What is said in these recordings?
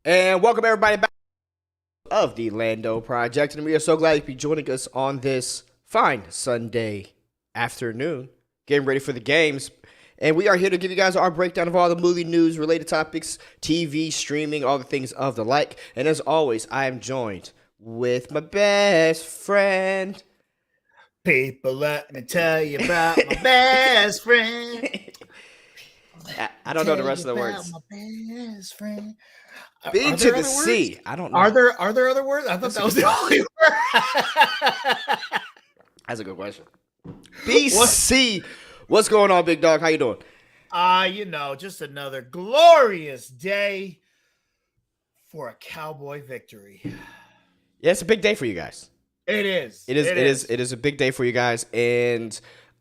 And welcome everybody back of the Lando Project, and we are so glad to be joining us on this fine Sunday afternoon, getting ready for the games. And we are here to give you guys our breakdown of all the movie news, related topics, TV, streaming, all the things of the like. And as always, I am joined with my best friend. People, let me tell you about my best friend. I don't know the rest of the words. My best friend. B to the C. I don't know. Are there other words? I thought that was the only word. That's a good question. BC. What's going on, big dog? How you doing? Just another glorious day for a Cowboy victory. Yeah, it's a big day for you guys. It is. It is a big day for you guys, and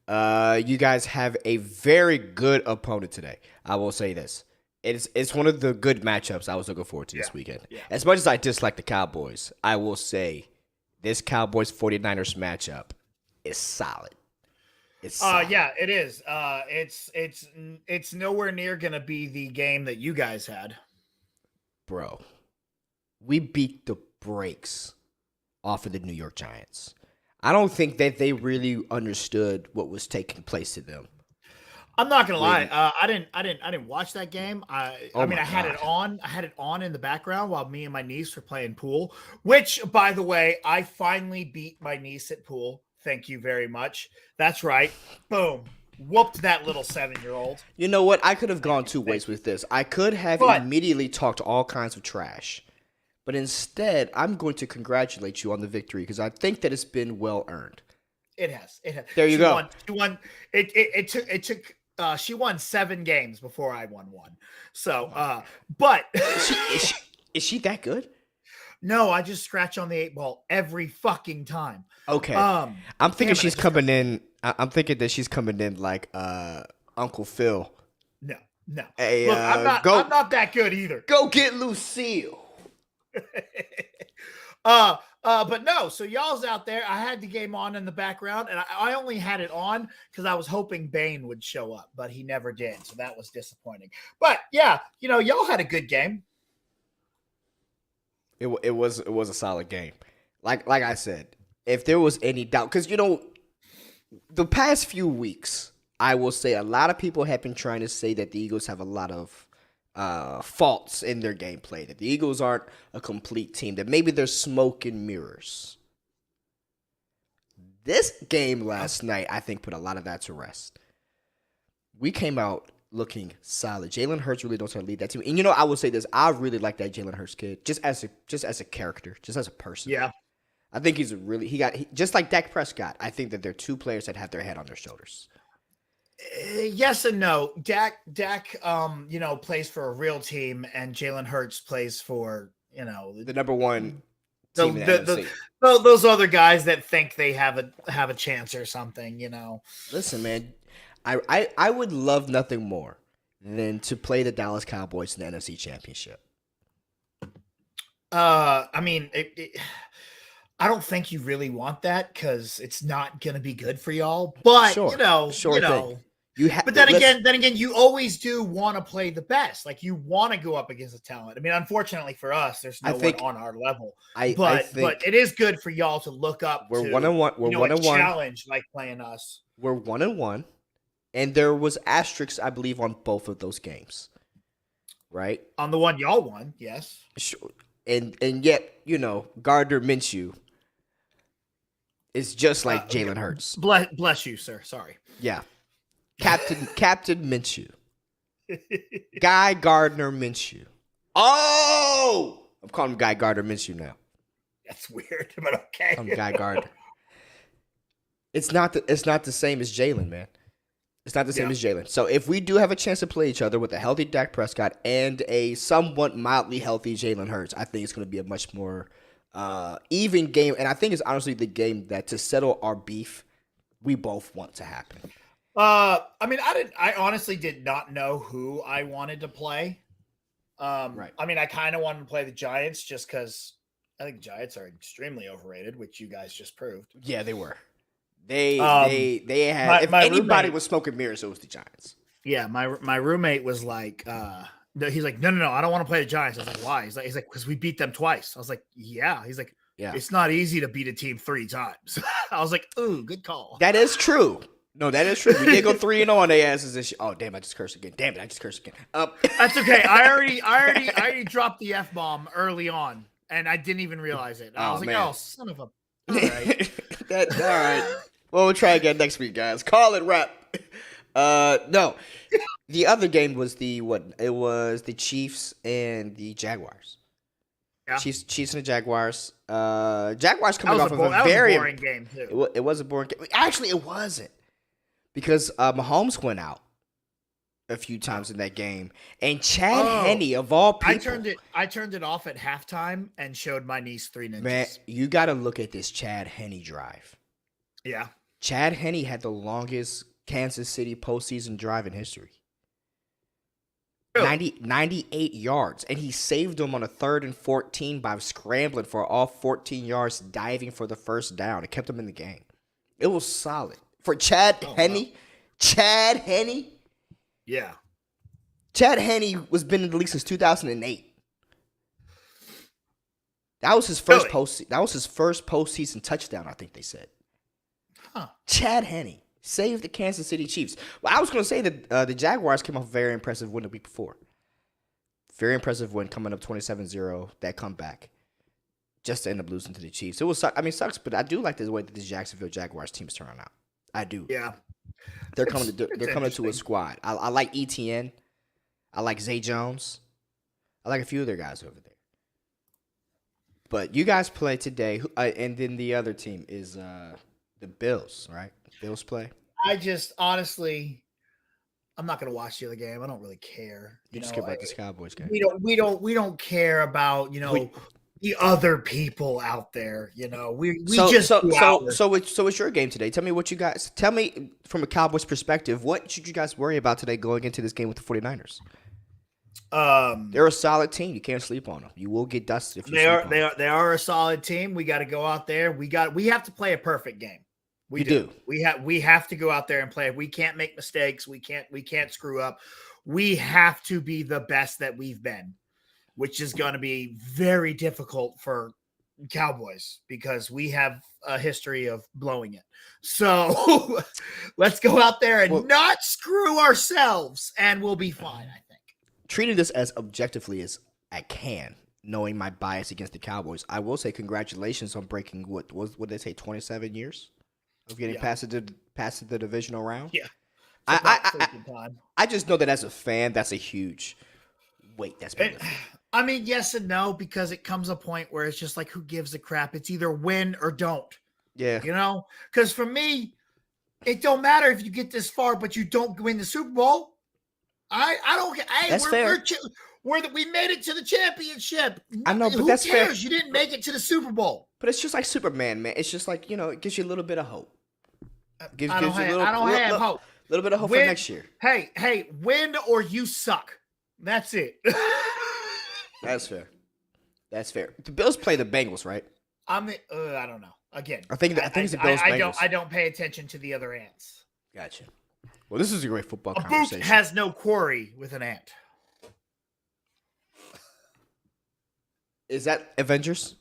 you guys have a very good opponent today. I will say this. It's one of the good matchups I was looking forward to this weekend. Yeah. As much as I dislike the Cowboys, I will say this Cowboys 49ers matchup is solid. It's solid. Yeah, it is. It's nowhere near gonna be the game that you guys had. Bro, we beat the brakes off of the New York Giants. I don't think that they really understood what was taking place to them. I'm not gonna lie. I didn't watch that game. I had it on. I had it on in the background while me and my niece were playing pool. Which, by the way, I finally beat my niece at pool. Thank you very much. That's right. Boom. Whooped that little 7-year-old. You know what? I could have gone two ways with this. I could have immediately talked all kinds of trash. But instead, I'm going to congratulate you on the victory because I think that it's been well earned. It has. There you go. She won. She won 7 games before I won 1. So, but is she that good? No, I just scratch on the 8 ball every fucking time. Okay. I'm thinking she's coming in. I'm thinking that she's coming in like Uncle Phil. No. Hey, look, I'm not that good either. Go get Lucille. But no, so y'all's out there. I had the game on in the background, and I only had it on because I was hoping Bane would show up, but he never did, so that was disappointing. But yeah, y'all had a good game. It was a solid game. Like I said, if there was any doubt, because the past few weeks, I will say a lot of people have been trying to say that the Eagles have a lot of faults in their gameplay, that the Eagles aren't a complete team, that maybe they're smoke and mirrors. This game last night, I think, put a lot of that to rest. We came out looking solid. Jalen Hurts really knows how to lead that team. And I will say this, I really like that Jalen Hurts kid, just as a character, just as a person. Yeah. I think just like Dak Prescott, I think that they're two players that have their head on their shoulders. Yes and no. Dak, plays for a real team, and Jalen Hurts plays for, the number one team in the NFC. Those other guys that think they have a chance or something, Listen, man, I would love nothing more than to play the Dallas Cowboys in the NFC Championship. I don't think you really want that because it's not going to be good for y'all. But but then again, you always do want to play the best. Like you want to go up against the talent. I mean, unfortunately for us, there's no one on our level. But it is good for y'all to look up. We're 1-1. We're 1-1. Challenge like playing us. We're 1-1, and there was asterisks, I believe, on both of those games. Right on the one y'all won, yes. Sure. And yet, Gardner Minshew is just like Jalen Hurts. Bless you, sir. Sorry. Yeah. Captain Minshew. Guy Gardner Minshew. Oh! I'm calling him Guy Gardner Minshew now. That's weird, but okay. I'm Guy Gardner. It's not the same as Jalen, man. It's not the same as Jalen. So if we do have a chance to play each other with a healthy Dak Prescott and a somewhat mildly healthy Jalen Hurts, I think it's going to be a much more even game. And I think it's honestly the game that, to settle our beef, we both want to happen. I honestly did not know who I wanted to play. Right. I kind of wanted to play the Giants just because I think Giants are extremely overrated, which you guys just proved. Yeah, they were. They had if anybody was smoking mirrors, it was the Giants. Yeah, my roommate was like, No, he's like, no, I don't want to play the Giants. I was like, why? He's like, because we beat them twice. I was like, yeah. He's like, Yeah. It's not easy to beat a team 3 times. I was like, ooh, good call. That is true. No, that is true. We did go 3-0 on their asses this year. Oh, damn, I just cursed again. Damn it, I just cursed again. That's okay. I already dropped the F-bomb early on, and I didn't even realize it. I was like, man. oh, son of a... All right. All right. Well, we'll try again next week, guys. Call it wrap. No. The other game was It was the Chiefs and the Jaguars. Yeah. Chiefs and the Jaguars. Jaguars coming off of that a very boring game, too. It was a boring game. Actually, it wasn't. Because Mahomes went out a few times in that game. And Chad Henne, of all people. I turned it off at halftime and showed my niece 3 ninjas. Man, you got to look at this Chad Henne drive. Yeah. Chad Henne had the longest Kansas City postseason drive in history. Really? 98 yards. And he saved them on a 3rd and 14 by scrambling for all 14 yards, diving for the first down. It kept them in the game. It was solid. For Chad Henne. Wow. Chad Henne. Yeah. Chad Henne was been in the league since 2008. That was his first postseason touchdown, I think they said. Huh. Chad Henne saved the Kansas City Chiefs. Well, I was going to say that the Jaguars came off a very impressive win the week before. Very impressive win, coming up 27-0, that comeback. Just to end up losing to the Chiefs. It sucks, but I do like the way that the Jacksonville Jaguars team is turning out. I do. Yeah. They're coming to a squad. I like ETN. I like Zay Jones. I like a few of their guys over there. But you guys play today, and then the other team is the Bills, right? Bills play. I just honestly, I'm not gonna watch the other game. I don't really care. You just care about this Cowboys game. We don't care about the other people out there. So it's your game today. Tell me what you guys. Tell me from a Cowboys perspective, what should you guys worry about today going into this game with the 49ers? They're a solid team. You can't sleep on them. You will get dusted if you sleep on them. They are a solid team. We got to go out there. We have to play a perfect game. We do. We have to go out there and play. We can't make mistakes. We can't screw up. We have to be the best that we've been, which is going to be very difficult for Cowboys because we have a history of blowing it. So let's go out there and not screw ourselves, and we'll be fine, I think. Treating this as objectively as I can, knowing my bias against the Cowboys, I will say congratulations on breaking what did they say, 27 years of getting past the divisional round. Yeah, I just know that as a fan, that's a huge weight that's been lifted. I mean, yes and no, because it comes a point where it's just like, who gives a crap? It's either win or don't. Yeah, because for me, it don't matter if you get this far, but you don't win the Super Bowl. I don't. Hey, that's fair. We made it to the championship. I know, but who that's cares? fair. You didn't make it to the Super Bowl. But it's just like Superman, man. It's just like, it gives you a little bit of hope. I don't have hope. A little bit of hope for next year. Hey, win or you suck. That's it. That's fair. That's fair. The Bills play the Bengals, right? I don't know. Again, I think it's the Bills. I don't pay attention to the other ants. Gotcha. Well, this is a great football a conversation. Boot has no quarry with an ant. Is that Avengers?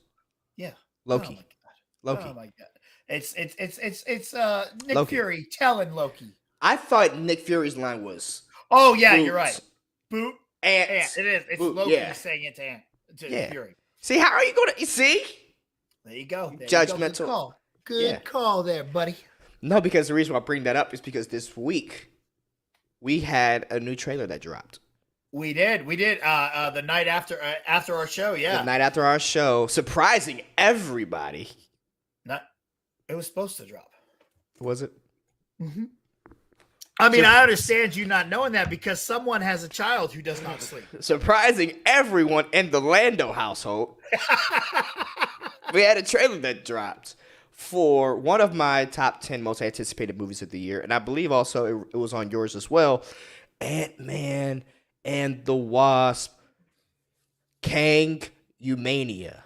Yeah. Loki. Oh my god. It's Nick Loki. Fury telling Loki. I thought Nick Fury's line was. Oh yeah, you're right. Boot. Ants. It is. It's Boot, Loki saying it to Fury. See, how are you going to see? There you go. Judgmental. Good call there, buddy. No, because the reason why I bring that up is because this week we had a new trailer that dropped. We did. The night after our show. Yeah. The night after our show, surprising everybody. It was supposed to drop. Was it? Mm-hmm. I mean, I understand you not knowing that because someone has a child who does not sleep. Surprising everyone in the Lando household. We had a trailer that dropped for one of my top 10 most anticipated movies of the year. And I believe also it was on yours as well. Ant-Man and the Wasp. Kang-U-Mania.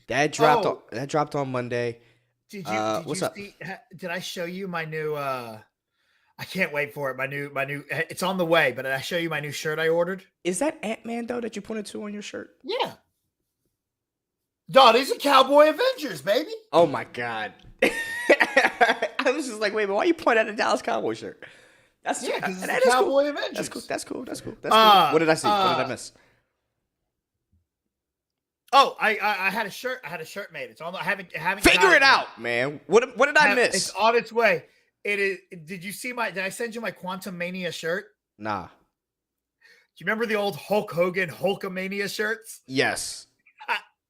That dropped on Monday. Did you see? Did I show you my new? I I can't wait for it. My new. It's on the way. But did I show you my new shirt I ordered? Is that Ant-Man though that you pointed to on your shirt? Yeah. Dog, these are Cowboy Avengers, baby. Oh my god! I was just like, wait, but why you point at a Dallas Cowboy shirt? That's because it's the Cowboy Avengers. That's cool. That's cool. That's cool. That's cool. What did I see? What did I miss? Oh, I had a shirt. I had a shirt made. It's on. I haven't Figure it out, man. What did I miss? It's on its way. It is. Did you see did I send you my Quantum Mania shirt? Nah. Do you remember the old Hulk Hogan Hulkamania shirts? Yes.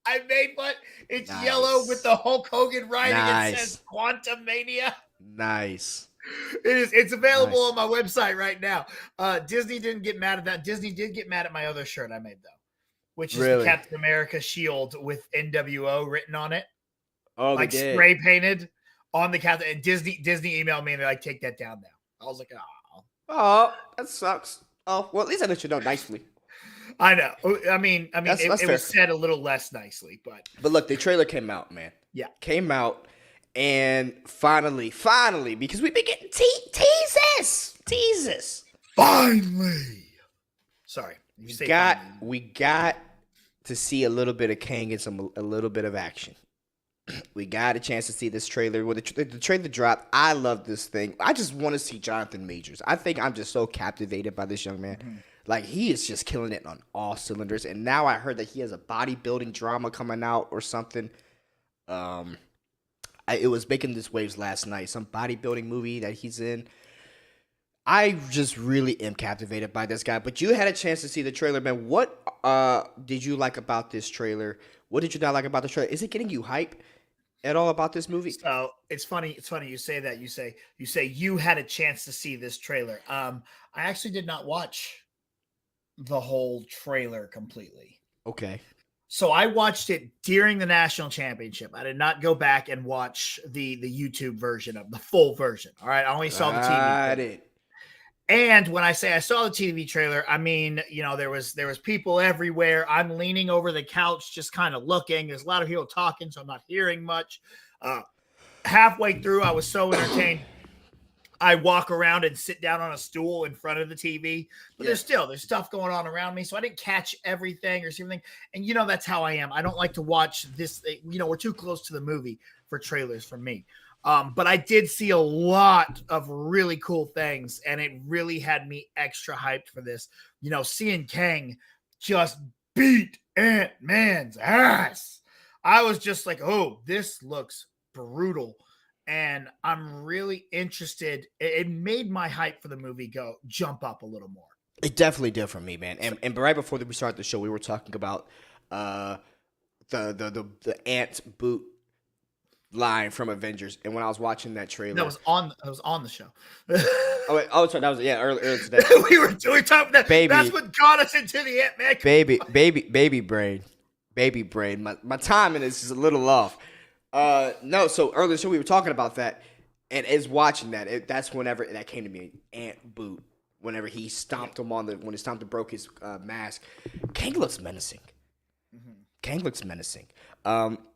I made one. It's yellow with the Hulk Hogan writing. Nice. It says Quantum Mania. Nice. It is. It's available on my website right now. Disney didn't get mad at that. Disney did get mad at my other shirt I made though, which is the Captain America shield with NWO written on it. Oh, like spray painted on the Captain. And Disney emailed me and they're like, take that down now. I was like, oh, that sucks. Oh, well, at least I let you know nicely. I know. I mean, it was said a little less nicely, but look, the trailer came out, man. Yeah, came out, and finally, because we've been getting teases. Finally, sorry, we got to see a little bit of Kang and a little bit of action. We got a chance to see this trailer. When the trailer dropped, I love this thing. I just want to see Jonathan Majors. I think I'm just so captivated by this young man. Mm-hmm. Like, he is just killing it on all cylinders. And now I heard that he has a bodybuilding drama coming out or something. It was making this waves last night. Some bodybuilding movie that he's in. I just really am captivated by this guy. But you had a chance to see the trailer, man. What did you like about this trailer? What did you not like about the trailer? Is it getting you hype at all about this movie? So it's funny. It's funny you say that. You say you had a chance to see this trailer. I actually did not watch the whole trailer completely. Okay. So I watched it during the national championship. I did not go back and watch the YouTube version of the full version. All right. I only saw the TV. Got it. And when I say I saw the TV trailer, I mean, there was people everywhere. I'm leaning over the couch, just kind of looking. There's a lot of people talking, so I'm not hearing much. Halfway through, I was so entertained. I walk around and sit down on a stool in front of the TV, but there's stuff going on around me. So I didn't catch everything or see everything. And that's how I am. I don't like to watch this. We're too close to the movie for trailers for me. But I did see a lot of really cool things, and it really had me extra hyped for this. Seeing Kang just beat Ant-Man's ass. I was just like, oh, this looks brutal. And I'm really interested. It made my hype for the movie jump up a little more. It definitely did for me, man. And right before we started the show, we were talking about the ant boot line from Avengers. And when I was watching that trailer, that was on the show. sorry, that was earlier today. we were talking that. Baby, that's what got us into the Ant-Man. Baby brain. My timing is just a little off. No, so earlier, so we were talking about that, and as watching that, that's whenever that came to me, Ant boot, whenever he stomped him when he stomped and broke his mask. Kang looks menacing. Mm-hmm. Kang looks menacing.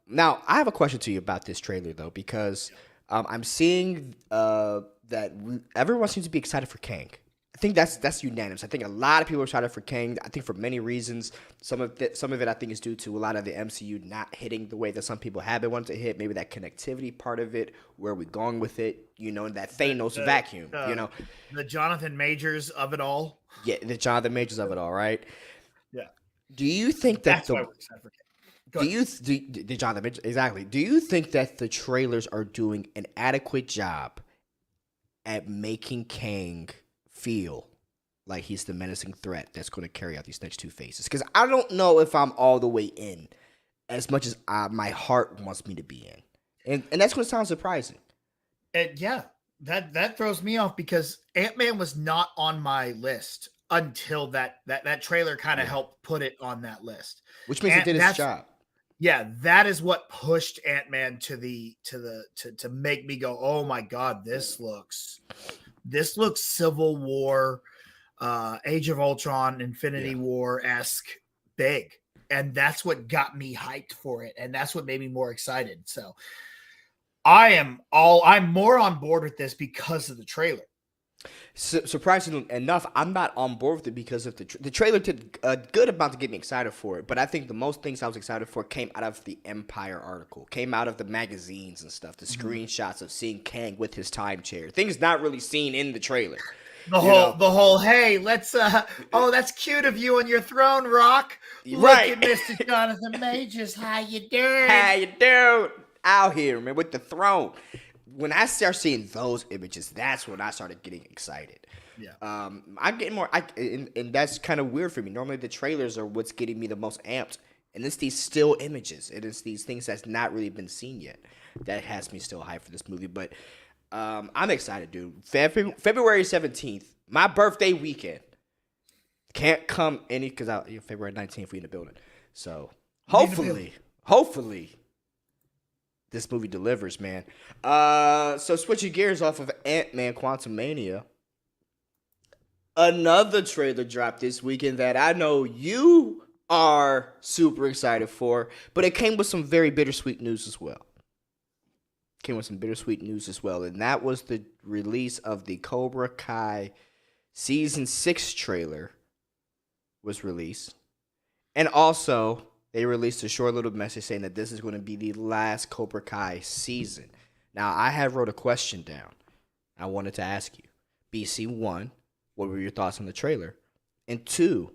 Now, I have a question to you about this trailer, though, because I'm seeing that everyone seems to be excited for Kang. I think that's unanimous. I think a lot of people are excited for Kang. I think for many reasons. Some of it I think is due to a lot of the MCU not hitting the way that some people have been wanting to hit. Maybe that connectivity part of it. Where are we going with it? That Thanos vacuum. The Jonathan Majors of it all. Yeah, the Jonathan Majors of it all. Right. Yeah. Do you think that that's why we're excited for Kang? The Jonathan Majors exactly? Do you think that the trailers are doing an adequate job at making Kang feel like he's the menacing threat that's going to carry out these next two phases? Because I don't know if I'm all the way in as much as my heart wants me to be in. And that's going to sound surprising. Yeah, that throws me off because Ant-Man was not on my list until that trailer kind of helped put it on that list. Which means it did its job. Yeah, that is what pushed Ant-Man to make me go, oh my God, this looks Civil War, Age of Ultron, Infinity War-esque big. And that's what got me hyped for it. And that's what made me more excited. So I'm more on board with this because of the trailer. Surprisingly enough, I'm not on board with it because of the trailer did a good amount to get me excited for it. But I think the most things I was excited for came out of the Empire article, came out of the magazines and stuff, the screenshots of seeing Kang with his time chair, things not really seen in the trailer. The whole, hey, let's, oh, that's cute of you on your throne, Rock. Right. Look at Mr. Jonathan Majors. How you doing? How you doing? Out here, man, with the throne. When I start seeing those images, that's when I started getting excited. Yeah. I'm getting more, and that's kind of weird for me. Normally, the trailers are what's getting me the most amped, and it's these still images. It is these things that's not really been seen yet that has me still hyped for this movie. But I'm excited, dude. February 17th, my birthday weekend. Can't come any because February 19th we in the building. So hopefully, this movie delivers, man. So switching gears off of Ant-Man Quantumania, another trailer dropped this weekend that I know you are super excited for, but it came with some very bittersweet news as well. And that was the release of the Cobra Kai Season 6 trailer was released. And also, they released a short little message saying that this is going to be the last Cobra Kai season. Now, I have wrote a question down. I wanted to ask you. BC1, what were your thoughts on the trailer? And 2,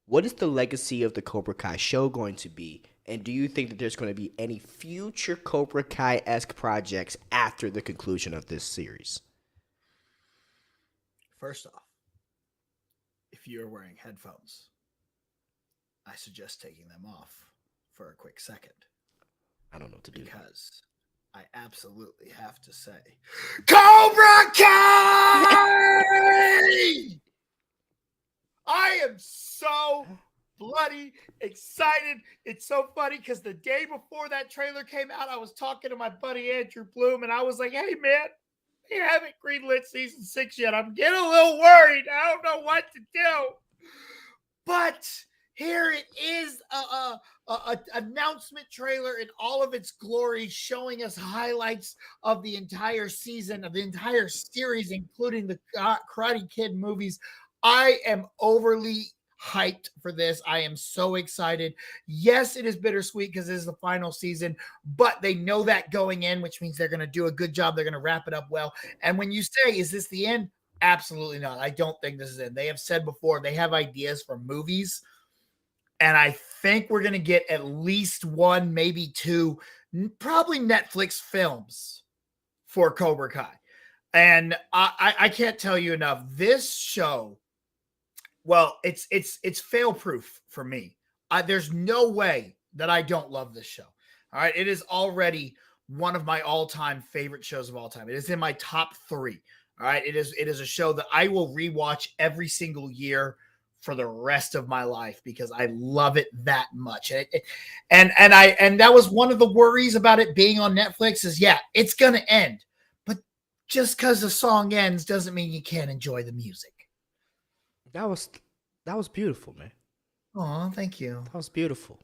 what is the legacy of the Cobra Kai show going to be? And do you think that there's going to be any future Cobra Kai-esque projects after the conclusion of this series? First off, if you're wearing headphones, I suggest taking them off for a quick second. I don't know what to do. Because I absolutely have to say, Cobra Kai! I am so bloody excited. It's so funny because the day before that trailer came out, I was talking to my buddy Andrew Bloom, and I was like, hey, man, they haven't greenlit season 6 yet. I'm getting a little worried. I don't know what to do. But here it is, a announcement trailer in all of its glory, showing us highlights of the entire season, of the entire series, including the Karate Kid movies. I am overly hyped for this. I am so excited. Yes, it is bittersweet because this is the final season, but they know that going in, which means they're going to do a good job. They're going to wrap it up well. And when you say, is this the end? Absolutely not. I don't think this is it. They have said before they have ideas for movies, and I think we're going to get at least 1, maybe 2, probably Netflix films for Cobra Kai. And I can't tell you enough. This show, well, it's fail-proof for me. There's no way that I don't love this show. All right, it is already one of my all-time favorite shows of all time. It is in my top 3. All right, it is a show that I will rewatch every single year for the rest of my life because I love it that much. And that was one of the worries about it being on Netflix is, yeah, it's going to end. But just because the song ends doesn't mean you can't enjoy the music. That was beautiful, man. Oh, thank you. That was beautiful.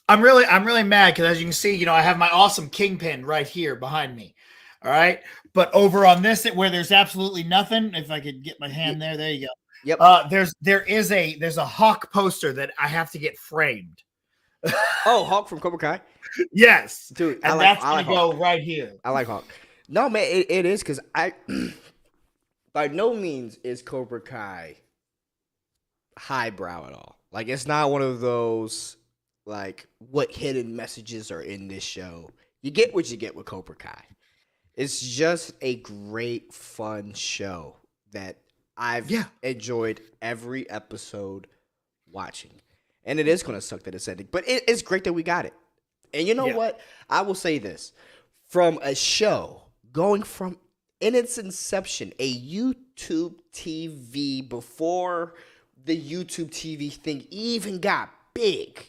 I'm really mad because, as you can see, I have my awesome Kingpin right here behind me. All right, but over on this, where there's absolutely nothing. If I could get my hand there you go. Yep. There's a Hawk poster that I have to get framed. Oh, Hawk from Cobra Kai. Yes, dude, and that's gonna go right here. I like Hawk. No, man, it is because I by no means is Cobra Kai highbrow at all. Like, it's not one of those like what hidden messages are in this show. You get what you get with Cobra Kai. It's just a great, fun show that I've enjoyed every episode watching. And it is going to suck that it's ending. But it's great that we got it. And you know what? I will say this. From a show going from, in its inception, a YouTube TV before the YouTube TV thing even got big.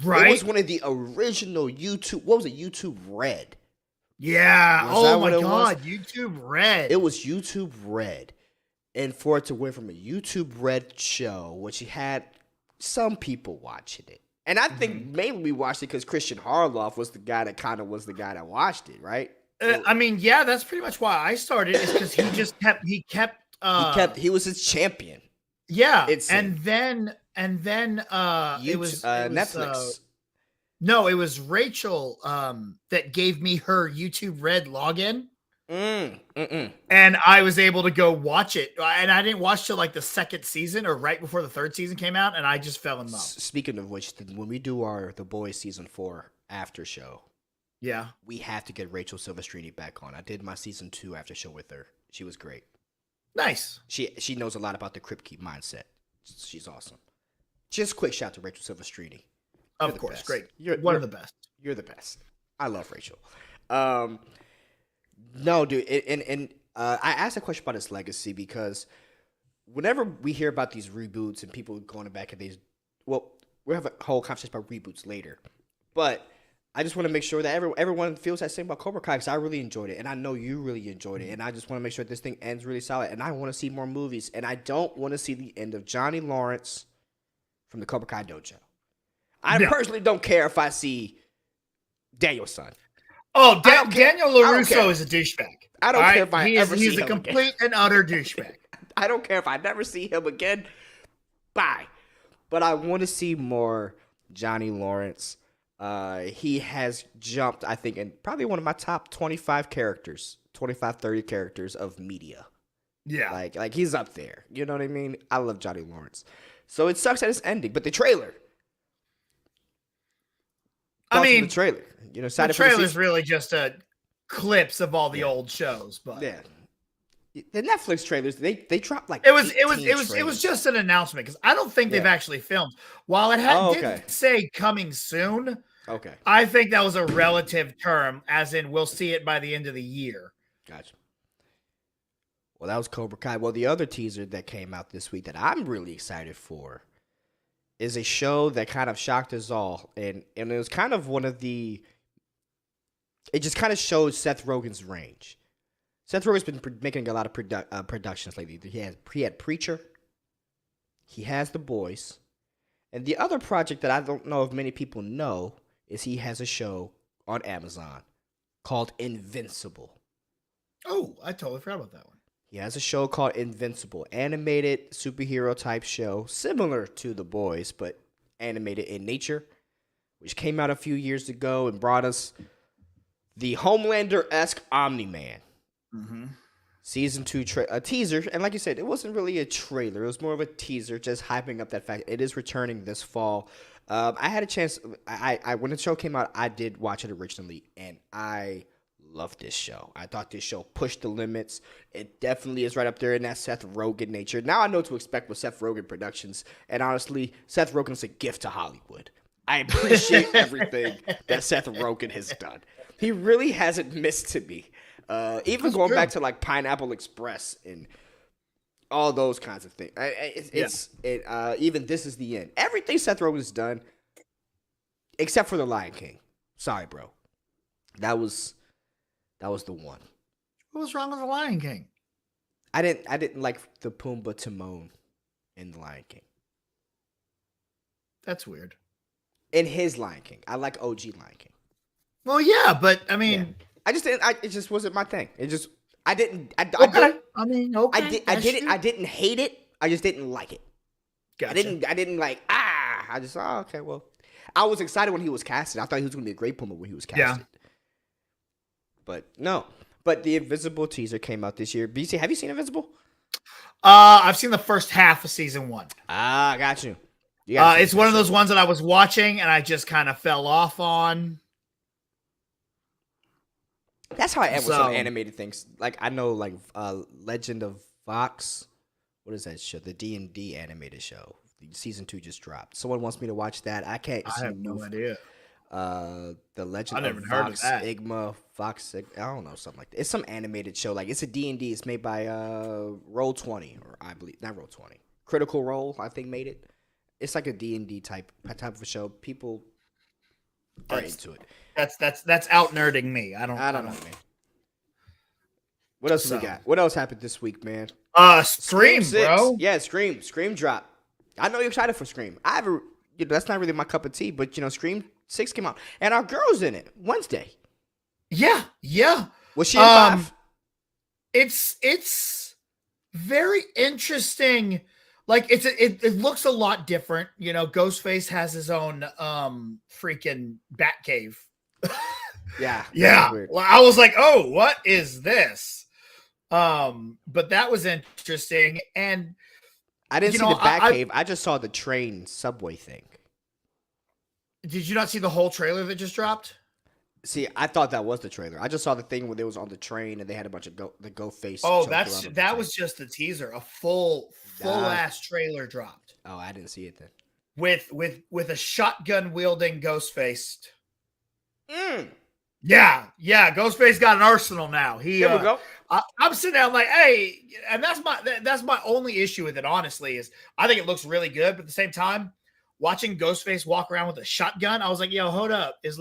Right. It was one of the original YouTube, what was it? YouTube Red. Yeah. Oh my God. YouTube Red. It was YouTube Red. And for it to went from a YouTube Red show, which had some people watching it. And I think mainly we watched it because Christian Harloff was the guy that watched it, right? I mean, yeah, that's pretty much why I started. Is because he kept He was his champion. Yeah, It seemed. and then it was Netflix. No, it was Rachel that gave me her YouTube Red login. And I was able to go watch it. And I didn't watch till like the second season or right before the third season came out, and I just fell in love. Speaking of which, when we do our The Boys season 4 after show, yeah, we have to get Rachel Silvestrini back on. I did my season 2 after show with her. She was great. Nice. She knows a lot about the Crypt Keep mindset. She's awesome. Just quick shout to Rachel Silvestrini. Of course, great. You're one of the best. You're the best. I love Rachel. No, dude, I asked a question about his legacy because whenever we hear about these reboots and people going back at these, well, we'll have a whole conversation about reboots later, but I just want to make sure that everyone feels that same about Cobra Kai because I really enjoyed it, and I know you really enjoyed it, and I just want to make sure this thing ends really solid, and I want to see more movies, and I don't want to see the end of Johnny Lawrence from the Cobra Kai Dojo. I personally don't care if I see Daniel's son. Oh, Daniel LaRusso is a douchebag. I don't care if I ever see him. He's a complete and utter douchebag. I don't care if I never see him again. Bye. But I want to see more Johnny Lawrence. He has jumped, I think, in probably one of my top 25 characters, 25, 30 characters of media. Yeah. Like he's up there. You know what I mean? I love Johnny Lawrence. So it sucks that it's ending. But the trailer. The trailer. You know, the trailer's really just clips of all the old shows, but yeah, the Netflix trailers they dropped like it was just an announcement because I don't think they've actually filmed. While it didn't say coming soon, I think that was a relative term, as in we'll see it by the end of the year. Gotcha. Well, that was Cobra Kai. Well, the other teaser that came out this week that I'm really excited for is a show that kind of shocked us all, and it was kind of one of the. It just kind of shows Seth Rogen's range. Seth Rogen's been making a lot of productions lately. He had Preacher. He has The Boys. And the other project that I don't know if many people know is he has a show on Amazon called Invincible. Oh, I totally forgot about that one. He has a show called Invincible, animated superhero type show, similar to The Boys, but animated in nature, which came out a few years ago and brought us the Homelander-esque Omni-Man. Mm-hmm. Season 2 a teaser, and like you said, it wasn't really a trailer. It was more of a teaser, just hyping up that fact. It is returning this fall. I had a chance. I when the show came out, I did watch it originally, and I loved this show. I thought this show pushed the limits. It definitely is right up there in that Seth Rogen nature. Now I know what to expect with Seth Rogen Productions, and honestly, Seth Rogen's a gift to Hollywood. I appreciate everything that Seth Rogen has done. He really hasn't missed to me. Even going back to like Pineapple Express and all those kinds of things. Even This Is the End. Everything Seth Rogen's done, except for The Lion King. Sorry, bro. That was the one. What was wrong with The Lion King? I didn't like the Pumbaa Timon in The Lion King. That's weird. In his Lion King, I like OG Lion King. Well, yeah, but I mean, I just didn't. It just wasn't my thing. It just I didn't. I didn't hate it. I just didn't like it. Gotcha. I didn't like. I just okay. Well, I was excited when he was casted. I thought he was going to be a great Pumbaa when he was casted. Yeah. But no. But the Invisible teaser came out this year. BC, have you seen Invisible? I've seen the first half of season 1. I got you. It's one of those ones that I was watching and I just kind of fell off on. That's how I am with some animated things. Like I know, like Legend of Vox. What is that show? The D&D animated show. Season 2 just dropped. Someone wants me to watch that. I can't. I have no idea. The Legend of Vox Igma Vox. I don't know, something like that. It's some animated show. Like it's a D&D. It's made by Roll20, or I believe not Roll20. Critical Role, I think, made it. It's like a D&D type of a show. People are into it. That's out nerding me. I don't know, man. What else we got? What else happened this week, man? Scream, bro. Yeah, Scream drop. I know you're excited for Scream. That's not really my cup of tea, but Scream 6 came out, and our girl's in it Wednesday. Yeah. Was she in 5? It's very interesting. Like it looks a lot different. You know, Ghostface has his own freaking bat cave. Yeah. Yeah. Weird. Well, I was like, oh, what is this? But that was interesting. And I didn't see the bat cave. I just saw the train subway thing. Did you not see the whole trailer that just dropped? See, I thought that was the trailer. I just saw the thing where they was on the train and they had a bunch of go face. Oh, that was just the teaser. A full ass trailer dropped. Oh, I didn't see it then. With a shotgun wielding Ghostface. Mm. Yeah. Ghostface got an arsenal now. There we go. I'm sitting there, I'm like, hey, and that's my only issue with it. Honestly, is I think it looks really good, but at the same time, watching Ghostface walk around with a shotgun, I was like, yo, hold up, is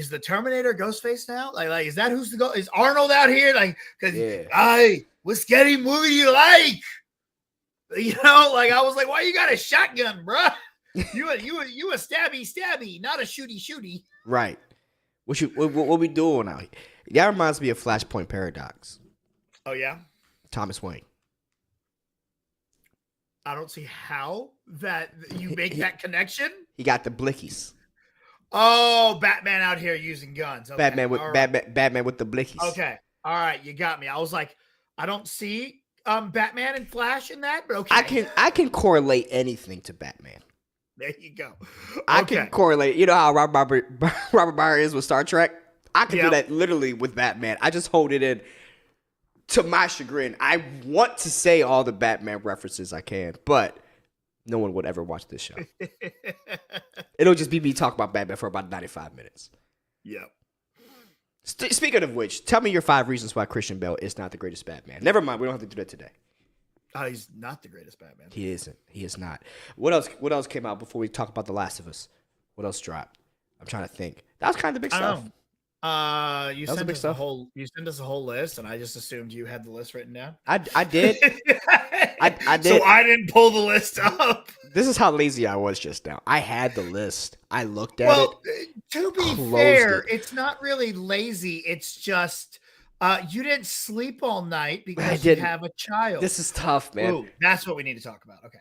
the Terminator Ghostface now? Like is that who's the Is Arnold out here? Like, because what scary movie do you like? You know, like I was like, why you got a shotgun, bro? You a stabby, not a shooty. Right. What we doing now? That reminds me of Flashpoint Paradox. Oh yeah, Thomas Wayne. I don't see how that you make that connection. He got the blickies. Oh, Batman out here using guns. Okay. Batman with the blickies. Okay. All right, you got me. I was like, I don't see Batman and Flash in that, but okay. I can correlate anything to Batman. There you go. I can correlate. You know how Robert Byer is with Star Trek? I can do that literally with Batman. I just hold it in to my chagrin. I want to say all the Batman references I can, but no one would ever watch this show. It'll just be me talking about Batman for about 95 minutes. Yep. Speaking of which, tell me your 5 reasons why Christian Bale is not the greatest Batman. Never mind, we don't have to do that today. Oh, he's not the greatest Batman. He isn't. He is not. What else came out before we talk about The Last of Us? What else dropped? I'm trying to think. That was kind of the big stuff. You sent us a whole list, and I just assumed you had the list written down. I did. I did. So I didn't pull the list up. This is how lazy I was just now. I had the list. I looked at it. To be fair, it's not really lazy. It's just you didn't sleep all night because you have a child. This is tough, man. Ooh, that's what we need to talk about. Okay.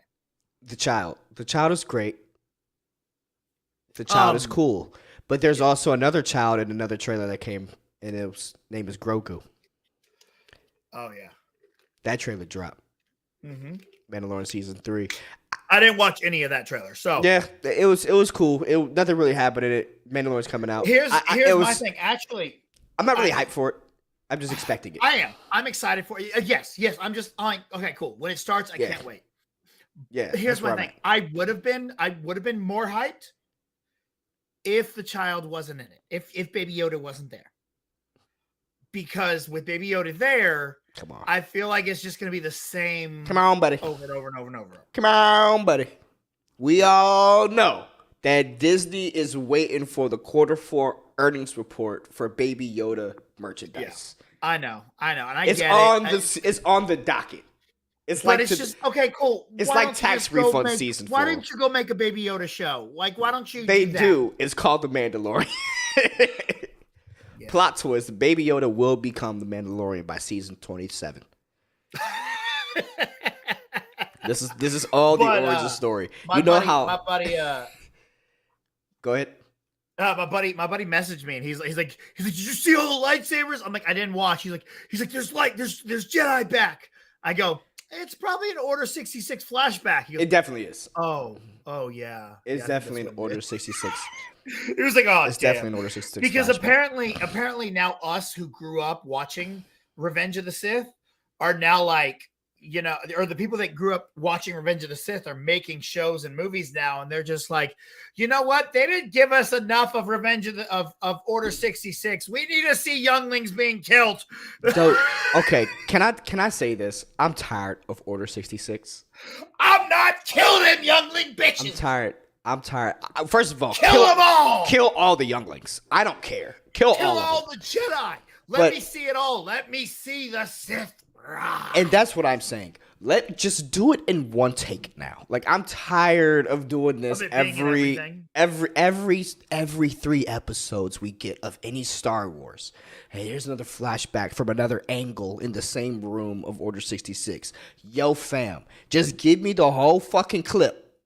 The child. The child is great. The child is cool. But there's also another child in another trailer that came, and its name is Grogu. Oh, yeah. That trailer dropped. Mm-hmm. Mandalorian Season 3. I didn't watch any of that trailer, so. Yeah, it was cool. Nothing really happened in it. Mandalorian's coming out. Here's my thing. Actually, I'm not really hyped for it. I'm just expecting it. I am. I'm excited for it. Yes. I'm just like, okay, cool. When it starts, I can't wait. Yeah. Here's my thing. I would have been more hyped if the child wasn't in it. If Baby Yoda wasn't there. Because with Baby Yoda there, come on, I feel like it's just going to be the same. Come on, buddy. Over and over and over and over. Come on, buddy. We all know that Disney is waiting for the quarter 4 earnings report for Baby Yoda merchandise. Yeah, I know, and it's on the docket. It's just okay, cool. It's like tax refund season. Why didn't you go make a Baby Yoda show? Like, why don't you? They do. It's called The Mandalorian. Yeah. Plot twist: Baby Yoda will become the Mandalorian by season 27. This is all the origin story. You know how my buddy. Go ahead. My buddy messaged me and he's like, did you see all the lightsabers? I'm like, I didn't watch. He's like, there's Jedi back. I go, it's probably an Order 66 flashback. Goes, it definitely is. Oh yeah. It's definitely an Order 66. It was like, oh, it's definitely an Order 66. Because apparently now us who grew up watching Revenge of the Sith are now like, you know, or the people that grew up watching Revenge of the Sith are making shows and movies now, and they're just like, you know what? They didn't give us enough of Revenge of Order 66. We need to see younglings being killed. So, okay, can I say this? I'm tired of Order 66. I'm not killing them youngling bitches. I'm tired. First of all, kill them all. Kill all the younglings. I don't care. Kill all the Jedi. Let me see it all. Let me see the Sith. And that's what I'm saying. just do it in one take now. Like, I'm tired of doing this Of it being in every 3 episodes we get of any Star Wars. Hey, here's another flashback from another angle in the same room of Order 66. Yo, fam, just give me the whole fucking clip,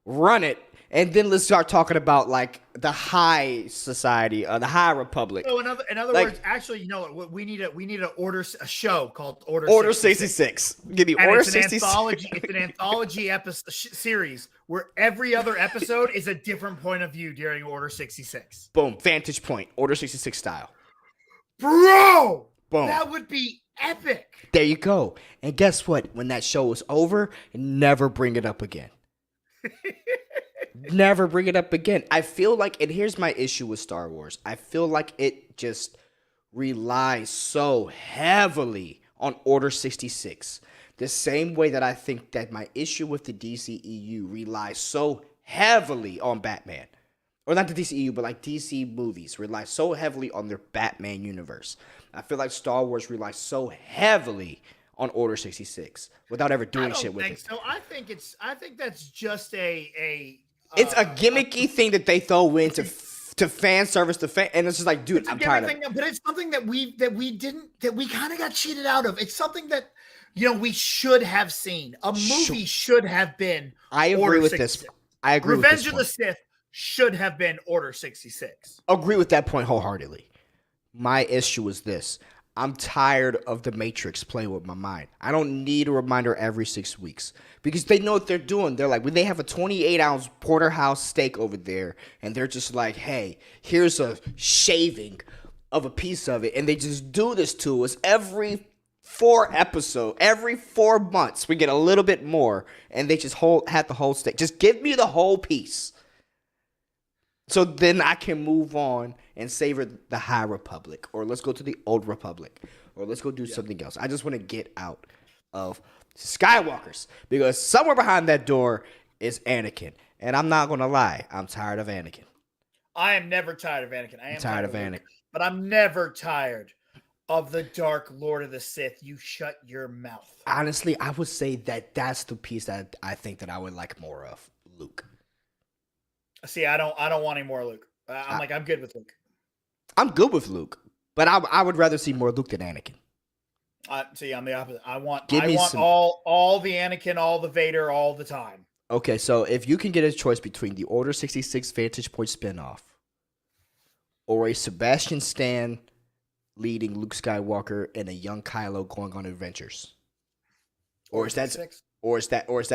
run it, and then let's start talking about like the High Society, the High Republic. So in other Like- words, actually, you know what? We need a show called Order Order 66. 66. Give me And Order it's an 66. anthology. It's an anthology episode series where every other episode is a different point of view during Order 66. Boom, vantage point, Order 66 style. Bro, Boom. that would be epic. There you go. And guess what? When that show is over, never bring it up again. Never bring it up again. I feel like, and here's my issue with Star Wars. I feel like it just relies so heavily on Order 66. The same way that I think that my issue with the DCEU relies so heavily on Batman. Or not the DCEU, but like DC movies rely so heavily on their Batman universe. I feel like Star Wars relies so heavily on Order 66 without ever doing shit with it. So I think that's just It's a gimmicky thing that they throw in to fan service to fan, and it's just like, dude, I'm tired of it. But it's something that we kind of got cheated out of. It's something that we should have seen. A movie should have been. I agree Order with 66. this. I agree Revenge with this of the Sith should have been Order 66. Agree with that point wholeheartedly. My issue is this. I'm tired of the Matrix playing with my mind. I don't need a reminder every 6 weeks because they know what they're doing. They're like, when they have a 28-ounce porterhouse steak over there, and they're just like, hey, here's a shaving of a piece of it, and they just do this to us every 4 episodes, every 4 months. We get a little bit more, and they just have the whole steak. Just give me the whole piece. So then I can move on and savor the High Republic, or let's go to the Old Republic, or let's go do something else. I just want to get out of Skywalkers because somewhere behind that door is Anakin. And I'm not going to lie, I'm tired of Anakin. I am never tired of Anakin. I am tired of Luke, Anakin. but I'm never tired of the Dark Lord of the Sith. You shut your mouth. Honestly, I would say that that's the piece that I think that I would like more of, Luke. See, I don't want any more Luke. I'm good with Luke. I'm good with Luke, but I would rather see more Luke than Anakin. See, I'm the opposite. I want some... all the Anakin, all the Vader, all the time. Okay, so if you can get a choice between the Order 66 Vantage Point spinoff or a Sebastian Stan leading Luke Skywalker and a young Kylo going on adventures, or is that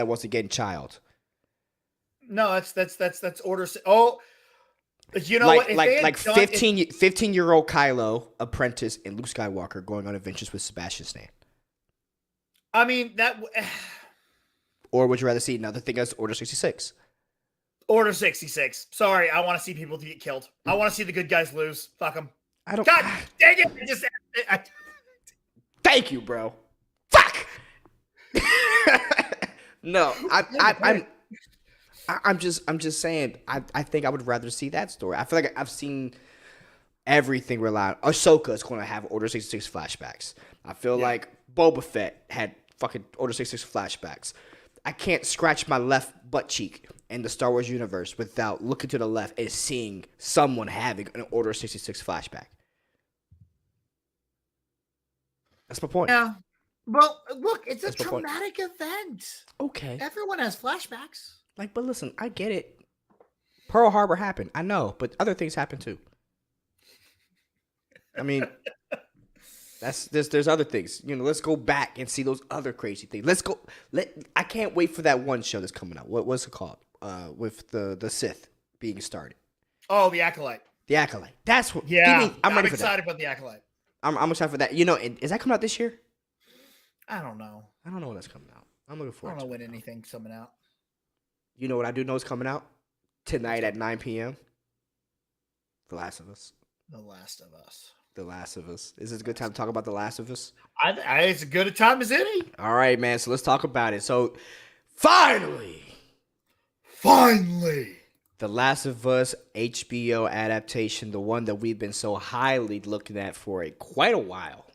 once again child? No, that's Order. Oh, you know what? Like 15-year-old Kylo apprentice and Luke Skywalker going on adventures with Sebastian Stan. I mean that. Or would you rather see another thing as Order 66? Order 66. Sorry, I want to see people get killed. I want to see the good guys lose. Fuck them. I don't. God dang it! Thank you, bro. Fuck. No, I'm just saying. I think I would rather see that story. I feel like I've seen everything rely on. Ahsoka is going to have Order 66 flashbacks. I feel like Boba Fett had fucking Order 66 flashbacks. I can't scratch my left butt cheek in the Star Wars universe without looking to the left and seeing someone having an Order 66 flashback. That's my point. Yeah. Well, look, it's a traumatic event. Okay. Everyone has flashbacks. Like, but listen, I get it. Pearl Harbor happened. I know, but other things happen too. I mean, there's other things. You know, let's go back and see those other crazy things. I can't wait for that one show that's coming out. What's it called? With the Sith being started. Oh, the Acolyte. The Acolyte. That's what. Yeah, I'm ready for excited that. about the Acolyte. I'm excited for that. You know, is that coming out this year? I don't know. I don't know when that's coming out. I'm looking forward. I don't know when anything's coming out. You know what I do know is coming out tonight at 9 p.m. The Last of Us. The Last of Us. The Last of Us. Is this a good time to talk about The Last of Us? It's as good a time as any. All right, man. So let's talk about it. So, finally, The Last of Us HBO adaptation, the one that we've been so highly looking at for quite a while.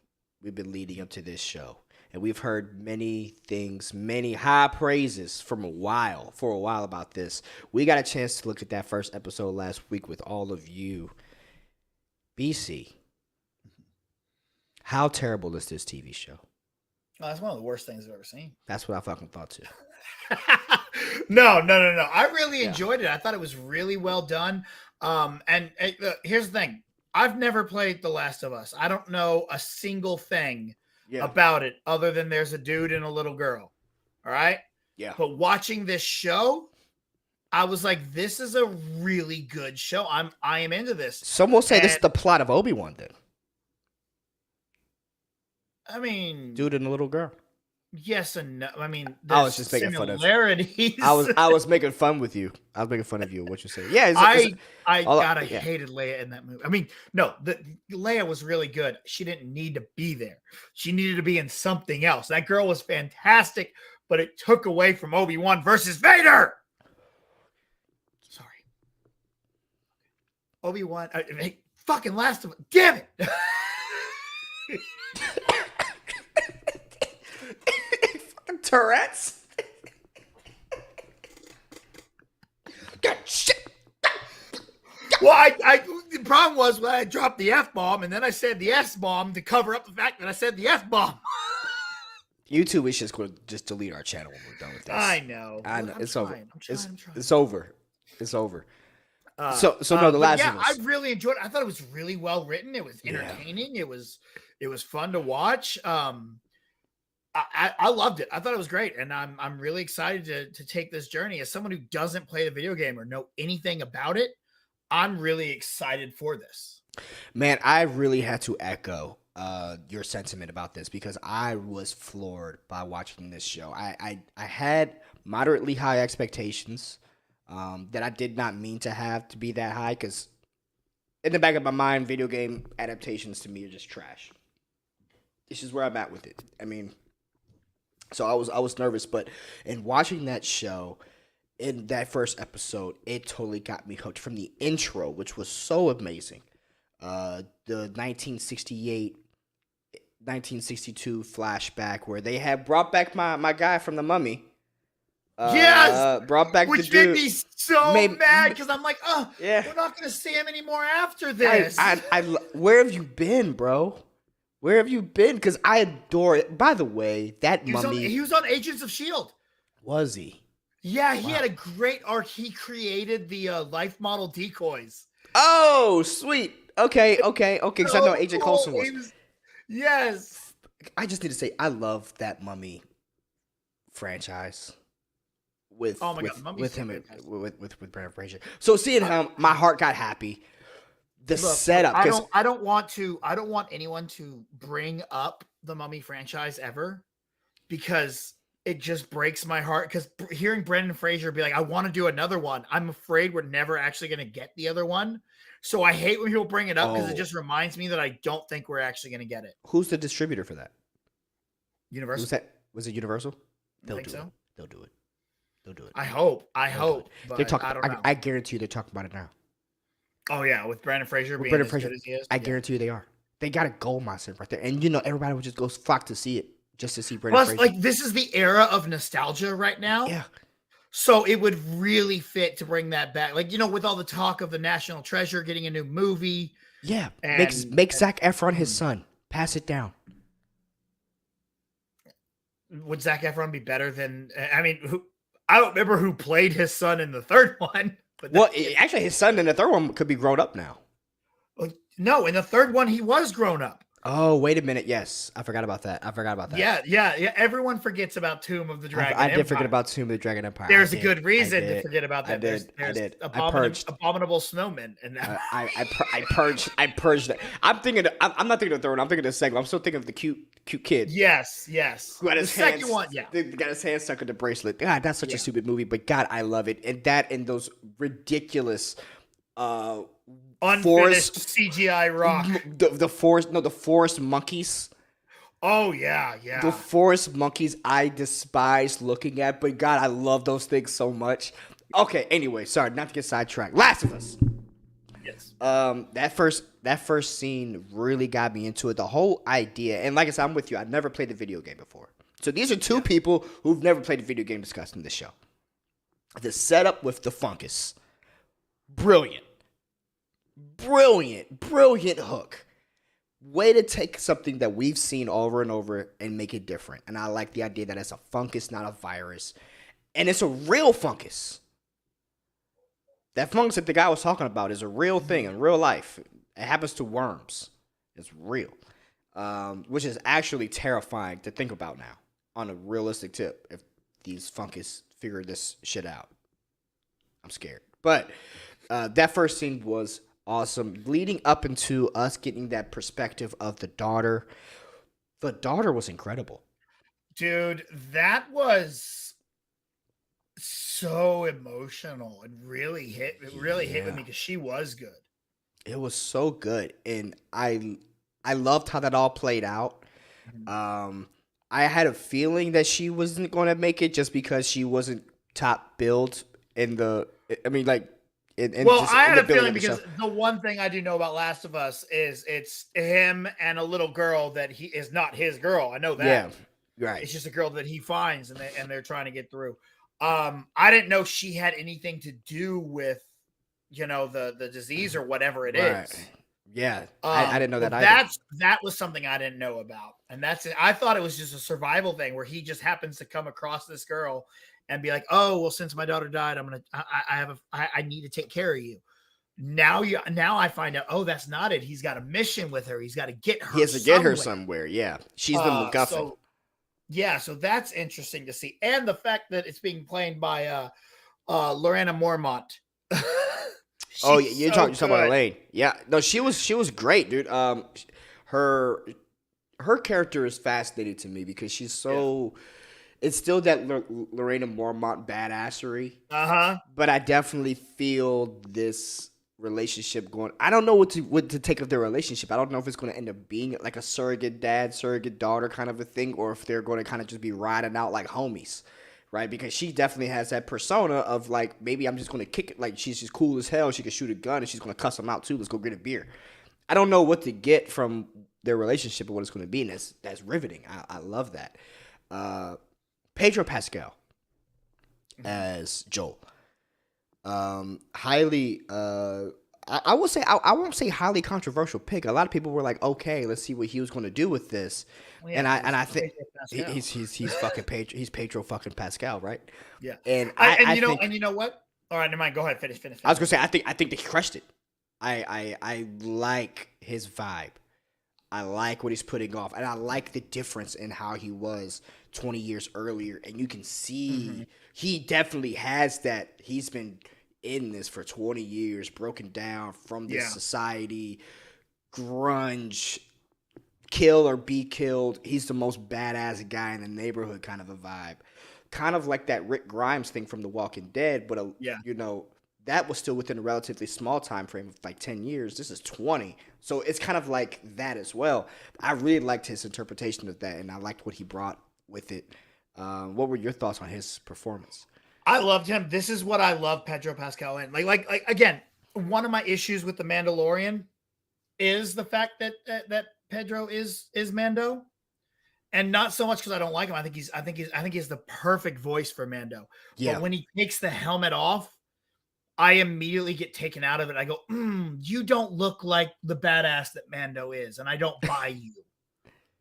We've been leading up to this show. and we've heard many things, many high praises for a while about this. We got a chance to look at that first episode last week with all of you. BC, how terrible is this TV show? Oh, that's one of the worst things I've ever seen. That's what I fucking thought too. No. I really enjoyed it. I thought it was really well done. And here's the thing. I've never played The Last of Us. I don't know a single thing about it other than there's a dude and a little girl. All right? Yeah. But watching this show, I was like, this is a really good show. I am into this. Some will say this is the plot of Obi-Wan then. I mean, dude and a little girl. Yes and no. I mean, I was just making fun of you. I was making fun with you. I was making fun of you. What you saying? Yeah, I hated Leia in that movie. I mean, no, Leia was really good. She didn't need to be there. She needed to be in something else. That girl was fantastic, but it took away from Obi-Wan versus Vader. Sorry, Obi-Wan. Hey, fucking Last of Us. Damn it. Tourette's. God, shit. Well, the problem was when I dropped the F-bomb and then I said the S-bomb to cover up the fact that I said the F-bomb. YouTube is just going to just delete our channel when we're done with this. I know. It's over. I'm trying. It's over. It's over. So no, The Last of Us. I really enjoyed it. I thought it was really well written. It was entertaining. It was fun to watch. I loved it. I thought it was great, and I'm really excited to take this journey. As someone who doesn't play the video game or know anything about it, I'm really excited for this. Man, I really had to echo your sentiment about this because I was floored by watching this show. I had moderately high expectations that I did not mean to have to be that high because in the back of my mind, video game adaptations to me are just trash. This is where I'm at with it. I mean, so I was nervous, but in watching that show, in that first episode, it totally got me hooked from the intro, which was so amazing. The 1968, 1962 flashback where they had brought back my guy from The Mummy. Yes, brought back which the dude. made me so mad because I'm like, we're not gonna see him anymore after this. Where have you been, bro? Where have you been? Because I adore it. By the way, that Mummy. He was on Agents of S.H.I.E.L.D. Was he? Yeah, he had a great arc. He created the life model decoys. Oh, sweet. Okay. Because I know Agent Coulson was. Yes. I just need to say, I love that Mummy franchise. With him, with Brendan Fraser. So seeing him, my heart got happy. Setup. I don't want anyone to bring up the Mummy franchise ever because it just breaks my heart. Because hearing Brendan Fraser be like, I want to do another one. I'm afraid we're never actually going to get the other one. So I hate when people bring it up because it just reminds me that I don't think we're actually going to get it. Who's the distributor for that? Universal. Was it Universal? They'll do it. They'll do it. I hope. But they're talking. I don't know. I guarantee you they're talking about it now. Oh yeah, with Brendan Fraser being as good as he is. I guarantee you they are. They got a gold mine right there, and everybody would just go flock to see it just to see Brendan Fraser. Plus, like this is the era of nostalgia right now. Yeah. So it would really fit to bring that back, like with all the talk of the National Treasure getting a new movie. Yeah, make Zac Efron his son. Pass it down. Would Zac Efron be better than? I mean, I don't remember who played his son in the third one. But actually, his son in the third one could be grown up now. No, in the third one, he was grown up. Oh, wait a minute. Yes, I forgot about that. Yeah. Everyone forgets about Tomb of the Dragon Empire. I did forget about Tomb of the Dragon Empire. There's a good reason to forget about that. I did. Abominable snowmen. And I purged that. I'm not thinking of the third one. I'm thinking of the second one. I'm still thinking of the cute kid. Yes. Who got his second one, yeah. Got his hand stuck in the bracelet. God, that's such a stupid movie, but God, I love it. And those ridiculous unfinished CGI rock. The forest monkeys. Oh yeah. The forest monkeys I despise looking at, but God, I love those things so much. Okay, anyway, sorry, not to get sidetracked. Last of Us. Yes. That that first scene really got me into it. The whole idea, and like I said, I'm with you. I've never played the video game before. So these are two people who've never played a video game discussing this show. The setup with the fungus. Brilliant. Brilliant hook. Way to take something that we've seen over and over and make it different. And I like the idea that it's a fungus, not a virus. And it's a real fungus. That fungus that the guy was talking about is a real thing in real life. It happens to worms. It's real. Which is actually terrifying to think about now on a realistic tip. If these fungus figure this shit out, I'm scared. But that first scene was awesome. Leading up into us getting that perspective of the daughter. The daughter was incredible. Dude, that was so emotional. It really hit with me because she was good. It was so good, and I loved how that all played out. I had a feeling that she wasn't going to make it just because she wasn't top billed in the. I mean, like. I had a feeling because the one thing I do know about Last of Us is it's him and a little girl that he is not his girl. I know that. Yeah, right. It's just a girl that he finds, and they're trying to get through. I didn't know she had anything to do with, the disease or whatever it is. Yeah, I didn't know that either. That was something I didn't know about, and that's it. I thought it was just a survival thing where he just happens to come across this girl and be like, oh, well, since my daughter died, I need to take care of you. Now I find out, oh, that's not it. He's got a mission with her. He's got to get her. He has to get her somewhere. Yeah, she's the MacGuffin. So that's interesting to see, and the fact that it's being played by Lorena Mormont. Oh, you're talking about Elaine. Yeah, no, she was great, dude. Her character is fascinating to me because she's so. Yeah. It's still that Lorena Mormont badassery. But I definitely feel this relationship going. I don't know what to take of their relationship. I don't know if it's going to end up being like a surrogate dad, surrogate daughter kind of a thing, or if they're going to kind of just be riding out like homies, right? Because she definitely has that persona of like, maybe I'm just going to kick it. Like, she's just cool as hell. She can shoot a gun and she's going to cuss him out too. Let's go get a beer. I don't know what to get from their relationship and what it's going to be. And that's riveting. I love that. Pedro Pascal as Joel. Highly, I will say, I won't say highly controversial pick. A lot of people were like, okay, let's see what he was going to do with this. Well, yeah, and I think he's fucking Pedro. He's Pedro fucking Pascal, right? Yeah. And you know what? All right, never mind. Go ahead. Finish. I was gonna say, I think that he crushed it. I like his vibe. I like what he's putting off, and I like the difference in how he was 20 years earlier. And you can see he definitely has that. He's been in this for 20 years, broken down from this society, grunge, kill or be killed. He's the most badass guy in the neighborhood kind of a vibe. Kind of like that Rick Grimes thing from The Walking Dead, but that was still within a relatively small time frame of like 10 years. This is 20. So it's kind of like that as well. I really liked his interpretation of that, and I liked what he brought with it. What were your thoughts on his performance? I loved him. This is what I love Pedro Pascal in. Like again, one of my issues with The Mandalorian is the fact that Pedro is Mando. And not so much because I don't like him. I think he's the perfect voice for Mando. Yeah. But when he takes the helmet off, I immediately get taken out of it. I go, you don't look like the badass that Mando is, and I don't buy you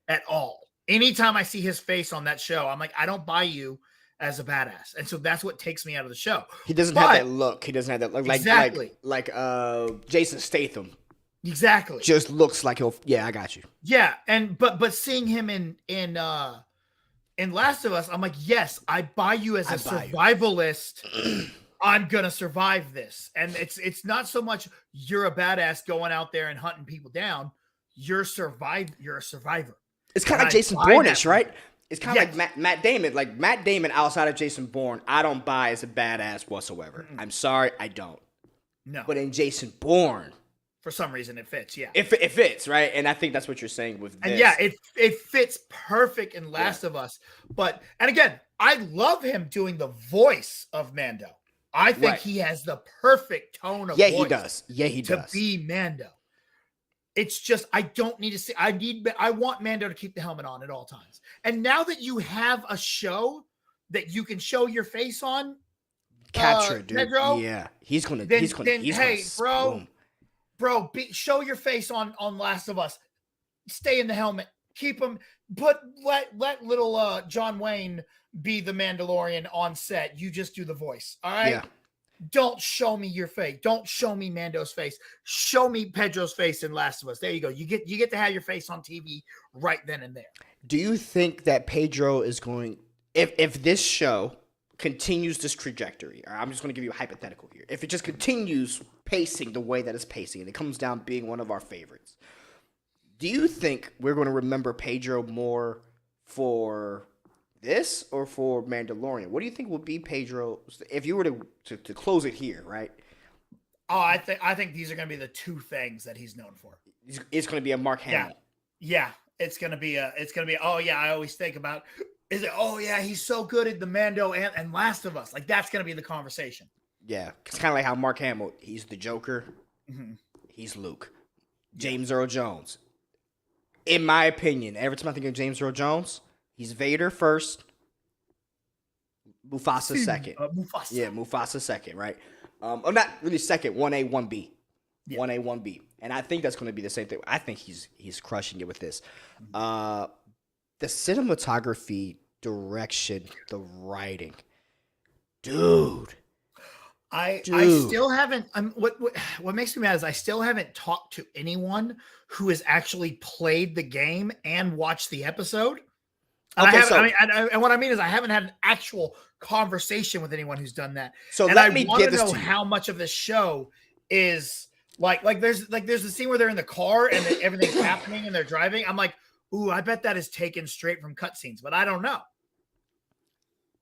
at all. Anytime I see his face on that show, I'm like, I don't buy you as a badass. And so that's what takes me out of the show. He doesn't have that look. He doesn't have that look. Exactly. Like Jason Statham. Exactly. Just looks like I got you. Yeah, and but seeing him in Last of Us, I'm like, yes, I buy you as a survivalist. I'm gonna survive this. And it's not so much you're a badass going out there and hunting people down. You're a survivor. It's kind of like Jason Bourne-ish, right? It's kind of like Matt Damon. Like Matt Damon outside of Jason Bourne, I don't buy as a badass whatsoever. I'm sorry, I don't. No. But in Jason Bourne, for some reason, it fits. Yeah, it fits, right? And I think that's what you're saying with this. And it fits perfect in Last of Us. And again, I love him doing the voice of Mando. I think he has the perfect tone of voice. He does. Yeah, he does. To be Mando. It's just I don't need to see. I want Mando to keep the helmet on at all times. And now that you have a show that you can show your face on, Capture, dude. Pedro, Yeah, he's gonna. hey, boom. bro, show your face on Last of Us. Stay in the helmet. Keep him. Let little John Wayne be the Mandalorian on set. You just do the voice. All right. Yeah. Don't show me your face. Don't show me Mando's face. Show me Pedro's face in Last of Us. There you go. You get to have your face on TV right then and there. Do you think that Pedro is going, if this show continues this trajectory, or I'm just going to give you a hypothetical here, if it just continues pacing the way that it's pacing and it comes down being one of our favorites, do you think we're going to remember Pedro more for this or for Mandalorian? What do you think would be Pedro if you were to close it here, right? Oh, I think these are going to be the two things that he's known for. It's going to be a Mark Hamill. Yeah. It's going to be oh yeah, I always think about oh yeah, he's so good at the Mando and Last of Us. Like that's going to be the conversation. Yeah. It's kind of like how Mark Hamill, he's the Joker. Mm-hmm. He's Luke. James Earl Jones. In my opinion, every time I think of James Earl Jones, he's Vader first, Mufasa second. Mufasa. Yeah, Mufasa second, right? Or not really second, 1A, 1B. Yeah. 1A, 1B. And I think that's going to be the same thing. I think he's crushing it with this. The cinematography, direction, the writing. Dude. I still haven't. What makes me mad is I still haven't talked to anyone who has actually played the game and watched the episode. And and what I mean is I haven't had an actual conversation with anyone who's done that. So and let me want give to this know to you. how much of this show is like there's the scene where they're in the car and everything's happening and they're driving. I'm like, ooh, I bet that is taken straight from cutscenes, but I don't know.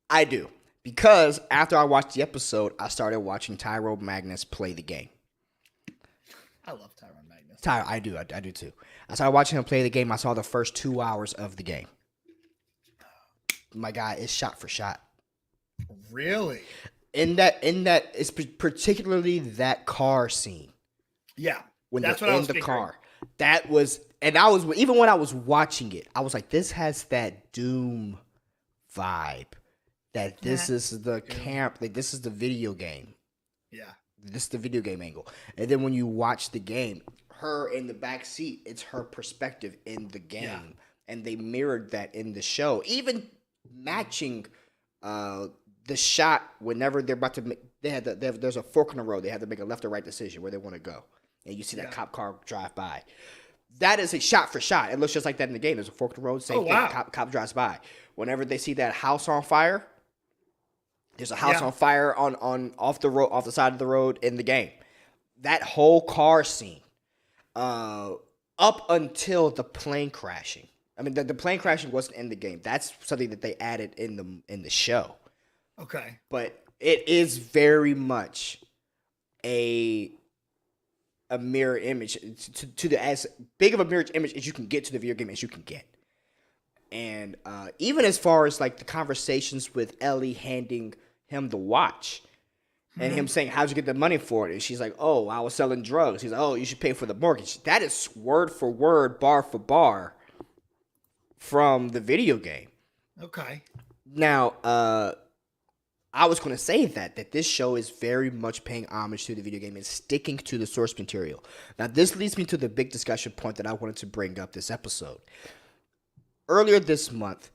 I do. Because after I watched the episode, I started watching Tyrone Magnus play the game. I love Tyrone Magnus. I do too. I started watching him play the game. I saw the first 2 hours of the game. My guy is shot for shot. Really? In that, it's particularly that car scene. Yeah, when that's they're what I in was the figuring. car. That was, and I was even when I was watching it, I was like, this has that Doom vibe. That this is the camp, like this is the video game. Yeah. This is the video game angle. And then when you watch the game, her in the back seat, it's her perspective in the game. Yeah. And they mirrored that in the show. Even matching the shot whenever they're about to make, there's a fork in the road. They have to make a left or right decision where they want to go. And you see that cop car drive by. That is a shot for shot. It looks just like that in the game. There's a fork in the road, same thing. Wow. Cop drives by. Whenever they see that house on fire, there's a house on fire off the side of the road in the game. That whole car scene, up until the plane crashing. I mean, the plane crashing wasn't in the game. That's something that they added in the show. Okay, but it is very much a mirror image to the as big of a mirror image as you can get to the video game as you can get. And even as far as like the conversations with Ellie handing him the watch and him saying, how'd you get the money for it? And she's like, oh, I was selling drugs. He's like, oh, you should pay for the mortgage. That is word for word, bar for bar from the video game. Okay. Now, I was going to say that this show is very much paying homage to the video game and sticking to the source material. Now, this leads me to the big discussion point that I wanted to bring up this episode. Earlier this month,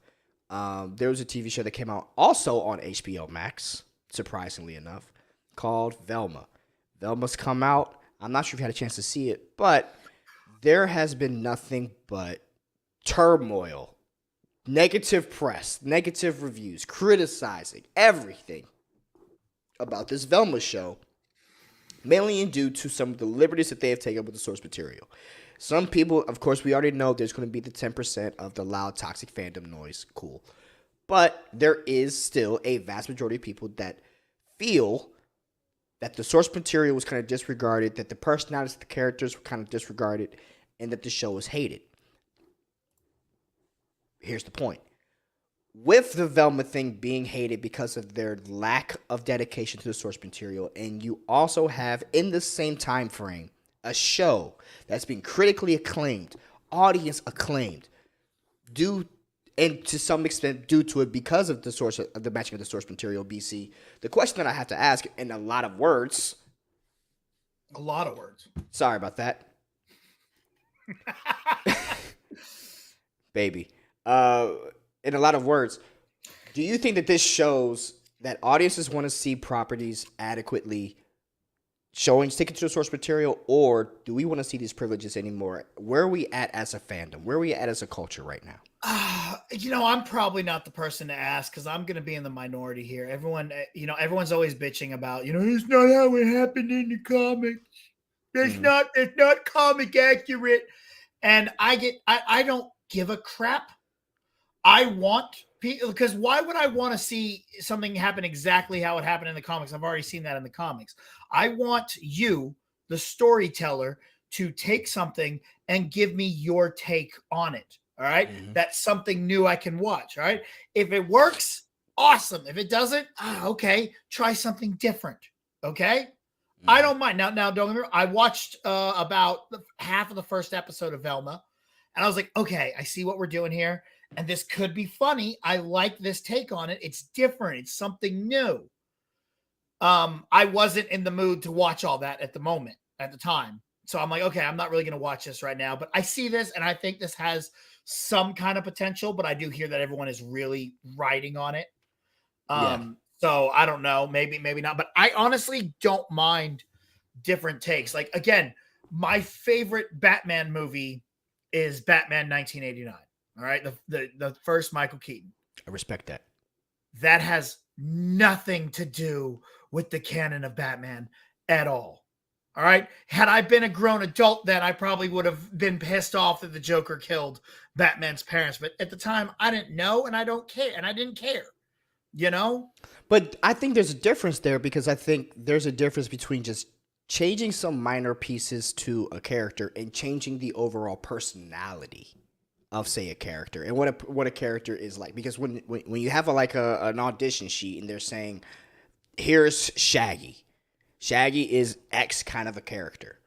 there was a TV show that came out also on HBO Max, surprisingly enough, called Velma. Velma's come out. I'm not sure if you had a chance to see it, but there has been nothing but turmoil, negative press, negative reviews, criticizing everything about this Velma show, mainly due to some of the liberties that they have taken with the source material. Some people, of course, we already know there's going to be the 10% of the loud, toxic fandom noise. Cool. But there is still a vast majority of people that feel that the source material was kind of disregarded, that the personalities of the characters were kind of disregarded, and that the show was hated. Here's the point. With the Velma thing being hated because of their lack of dedication to the source material, and you also have, in the same time frame, a show that's been critically acclaimed, audience acclaimed, and to some extent due to it because of the matching of the source material, BC. The question that I have to ask in a lot of words. Sorry about that. Baby. In a lot of words, do you think that this shows that audiences want to see properties adequately sticking to the source material, or do we want to see these privileges anymore? Where are we at as a fandom? Where are we at as a culture right now? I'm probably not the person to ask because I'm going to be in the minority here. Everyone, everyone's always bitching about, it's not how it happened in the comics. It's not comic accurate. And I don't give a crap. I want people, because why would I want to see something happen exactly how it happened in the comics? I've already seen that in the comics. I want you, the storyteller, to take something and give me your take on it. All right. Mm-hmm. That's something new I can watch. All right. If it works, awesome. If it doesn't, okay, try something different. Okay. Mm-hmm. I don't mind. Now, don't get me wrong. I watched about half of the first episode of Velma, and I was like, okay, I see what we're doing here. And this could be funny. I like this take on it. It's different. It's something new. I wasn't in the mood to watch all that at the time. So I'm like, okay, I'm not really going to watch this right now. But I see this, and I think this has some kind of potential. But I do hear that everyone is really riding on it. So I don't know. Maybe not. But I honestly don't mind different takes. Like, again, my favorite Batman movie is Batman 1989. All right, the first Michael Keaton. I respect that. That has nothing to do with the canon of Batman at all. All right, had I been a grown adult then, I probably would have been pissed off that the Joker killed Batman's parents. But at the time, I didn't know, and I don't care, and I didn't care. But I think there's a difference there, because I think there's a difference between just changing some minor pieces to a character and changing the overall personality of, say, a character and what a character is like. Because when you have an audition sheet and they're saying, here's Shaggy is X kind of a character,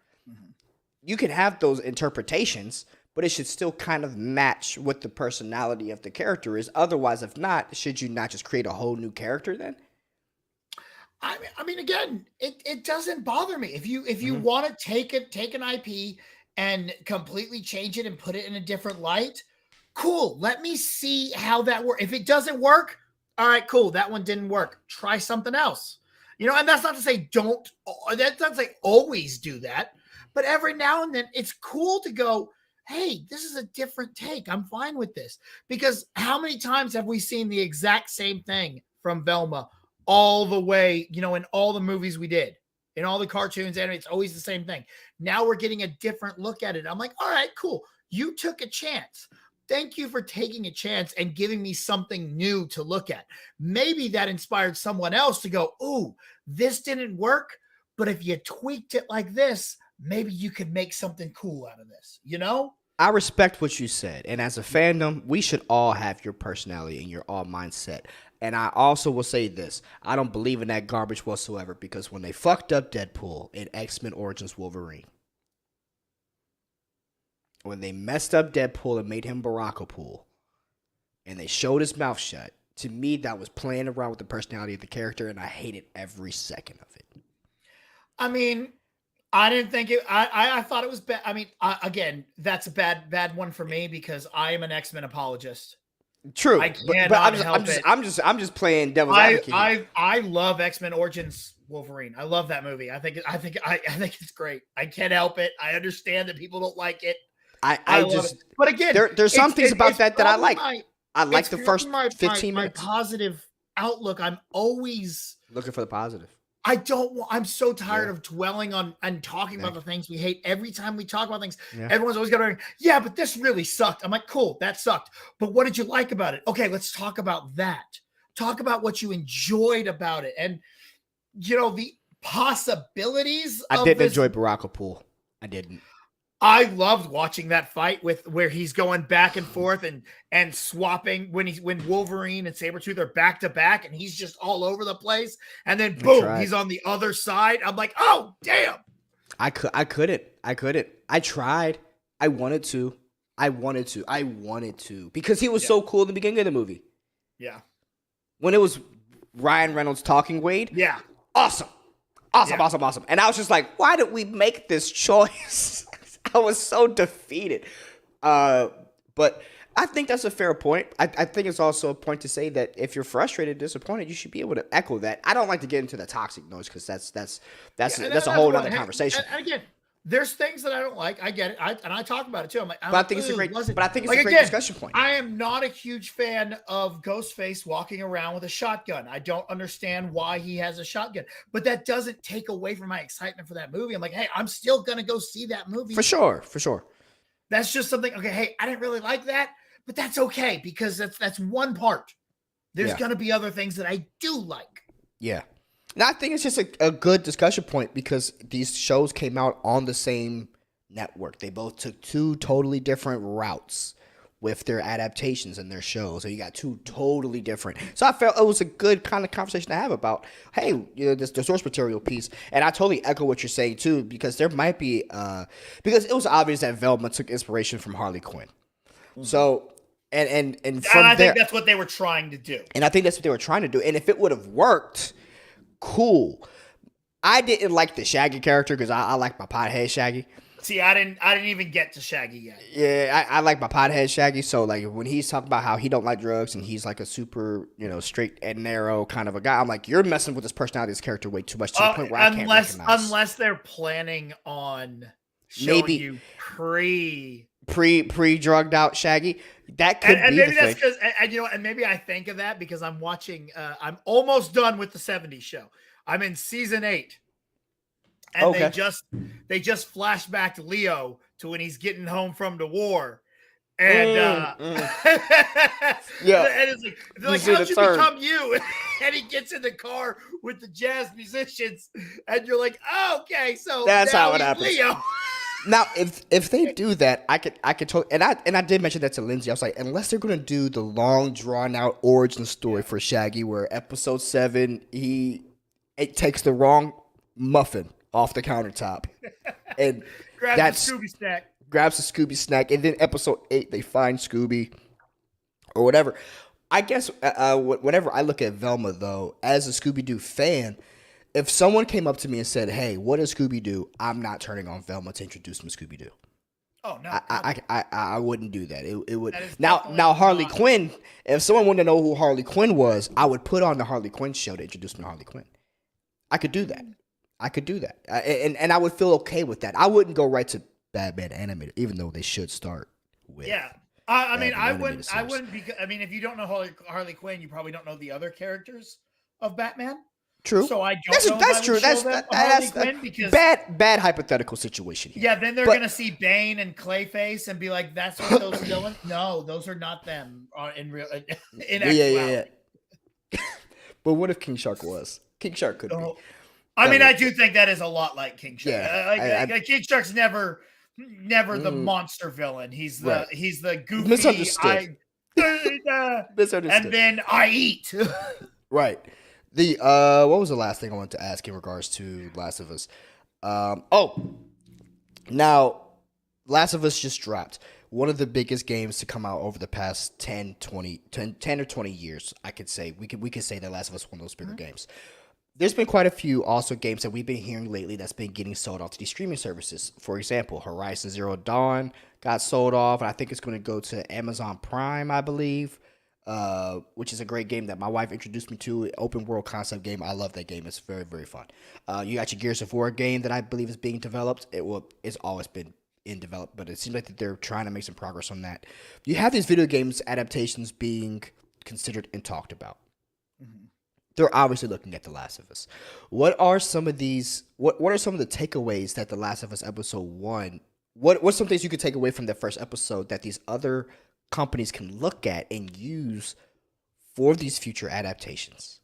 you can have those interpretations, but it should still kind of match what the personality of the character is. Otherwise, if not, should you not just create a whole new character then? I mean, again, it doesn't bother me if you want to take an IP and completely change it and put it in a different light. Cool. Let me see how that works. If it doesn't work, all right, cool. That one didn't work. Try something else. And that's not to say that's not to say always do that, but every now and then it's cool to go, hey, this is a different take. I'm fine with this. Because how many times have we seen the exact same thing from Velma all the way, in all the movies we did? In all the cartoons, and it's always the same thing. Now we're getting a different look at it. I'm like, all right, cool. You took a chance. Thank you for taking a chance and giving me something new to look at. Maybe that inspired someone else to go, ooh, this didn't work, but if you tweaked it like this, maybe you could make something cool out of this, I respect what you said. And as a fandom, we should all have your personality and your all mindset. And I also will say this. I don't believe in that garbage whatsoever, because when they fucked up Deadpool in X-Men Origins Wolverine, when they messed up Deadpool and made him Barakapool, and they showed his mouth shut, to me, that was playing around with the personality of the character, and I hated every second of it. I mean, I didn't think it. I thought it was bad. I mean, again, that's a bad one for me because I am an X-Men apologist. True, I cannot but I'm just playing devil's advocate. I love X-Men Origins Wolverine. I love that movie. I think it's great. I can't help it. I understand that people don't like it. I love it. But again, there's some things about that I like. I like the first 15 minutes. My positive outlook. I'm always looking for the positive. I'm so tired of dwelling on and talking about the things we hate. Every time we talk about things, everyone's always going, but this really sucked. I'm like, cool, that sucked. But what did you like about it? Okay, let's talk about that. Talk about what you enjoyed about it. And, the possibilities. I didn't enjoy Barakapool. I didn't. I loved watching that fight where he's going back and forth and swapping when Wolverine and Sabretooth are back to back and he's just all over the place. And then boom, he's on the other side. I'm like, oh, damn. I couldn't. I tried. I wanted to. Because he was so cool in the beginning of the movie. Yeah. When it was Ryan Reynolds talking Wade. Yeah. Awesome. Awesome. And I was just like, why did we make this choice? I was so defeated. But I think that's a fair point. I think it's also a point to say that if you're frustrated, disappointed, you should be able to echo that. I don't like to get into the toxic noise because that's a whole other conversation. And again, there's things that I don't like. I get it. I talk about it too. But I think it's a great discussion point. I am not a huge fan of Ghostface walking around with a shotgun. I don't understand why he has a shotgun, but that doesn't take away from my excitement for that movie. I'm like, hey, I'm still gonna go see that movie for sure. That's just something. Okay, hey, I didn't really like that, but that's okay because that's one part. There's gonna be other things that I do like. Yeah. And I think it's just a good discussion point because these shows came out on the same network. They both took two totally different routes with their adaptations and their shows. So you got two totally different. So I felt it was a good kind of conversation to have about, hey, the source material piece. And I totally echo what you're saying too, because there might be, because it was obvious that Velma took inspiration from Harley Quinn. Mm-hmm. So, and from I think that's what they were trying to do. And I think that's what they were trying to do. And if it would have worked, cool. I didn't like the Shaggy character because I like my pothead Shaggy. See, I didn't even get to Shaggy yet. Yeah, I like my pothead Shaggy. So like when he's talking about how he don't like drugs and he's like a super, straight and narrow kind of a guy, I'm like, you're messing with this personality, this character way too much to the point where I can't recognize. Unless they're planning on showing you pre drugged out Shaggy. That could be maybe the that's thing. because and maybe I think of that because I'm watching. I'm almost done with the '70s show. I'm in season 8, and they just flash back to Leo to when he's getting home from the war, and yeah, and it's like how'd you become you? And he gets in the car with the jazz musicians, and you're like, oh, okay, so that's how it happens. Leo. Now, if they do that, I could totally, and I did mention that to Lindsay. I was like, unless they're gonna do the long drawn out origin story for Shaggy, where episode 7 it takes the wrong muffin off the countertop and grabs the Scooby snack, and then episode 8 they find Scooby or whatever. I guess whenever I look at Velma though, as a Scooby-Doo fan, if someone came up to me and said, "Hey, what is Scooby-Doo?" I'm not turning on Velma to introduce me to Scooby-Doo. Oh no, I wouldn't do that. It would now Harley Quinn. If someone wanted to know who Harley Quinn was, I would put on the Harley Quinn show to introduce me to Harley Quinn. I could do that. And I would feel okay with that. I wouldn't go right to Batman animated, even though they should start with. Yeah, I mean, I wouldn't. Be. I mean, if you don't know Harley Quinn, you probably don't know the other characters of Batman. True. So I don't know. That's true. That's because bad hypothetical situation here. Yeah, then they're gonna see Bane and Clayface and be like, "That's what those villains." No, those are not them. In real, in actuality. Yeah. But what if King Shark was? King Shark could be. I mean, I do think that is a lot like King Shark. Yeah, King Shark's never the monster villain. He's the goofy. Misunderstood. Misunderstood. And then I eat. Right. The what was the last thing I wanted to ask in regards to Last of Us? Now Last of Us just dropped. One of the biggest games to come out over the past 10 or 20 years, I could say. We could say that Last of Us is one of those bigger games. There's been quite a few also games that we've been hearing lately that's been getting sold off to these streaming services. For example, Horizon Zero Dawn got sold off, and I think it's going to go to Amazon Prime, I believe. Which is a great game that my wife introduced me to. Open world concept game. I love that game. It's very, very fun. You got your Gears of War game that I believe is being developed. It's always been in development, but it seems like that they're trying to make some progress on that. You have these video games adaptations being considered and talked about. Mm-hmm. They're obviously looking at The Last of Us. What are some of these? What are some of the takeaways that The Last of Us episode 1? What's some things you could take away from the first episode that these other companies can look at and use for these future adaptations?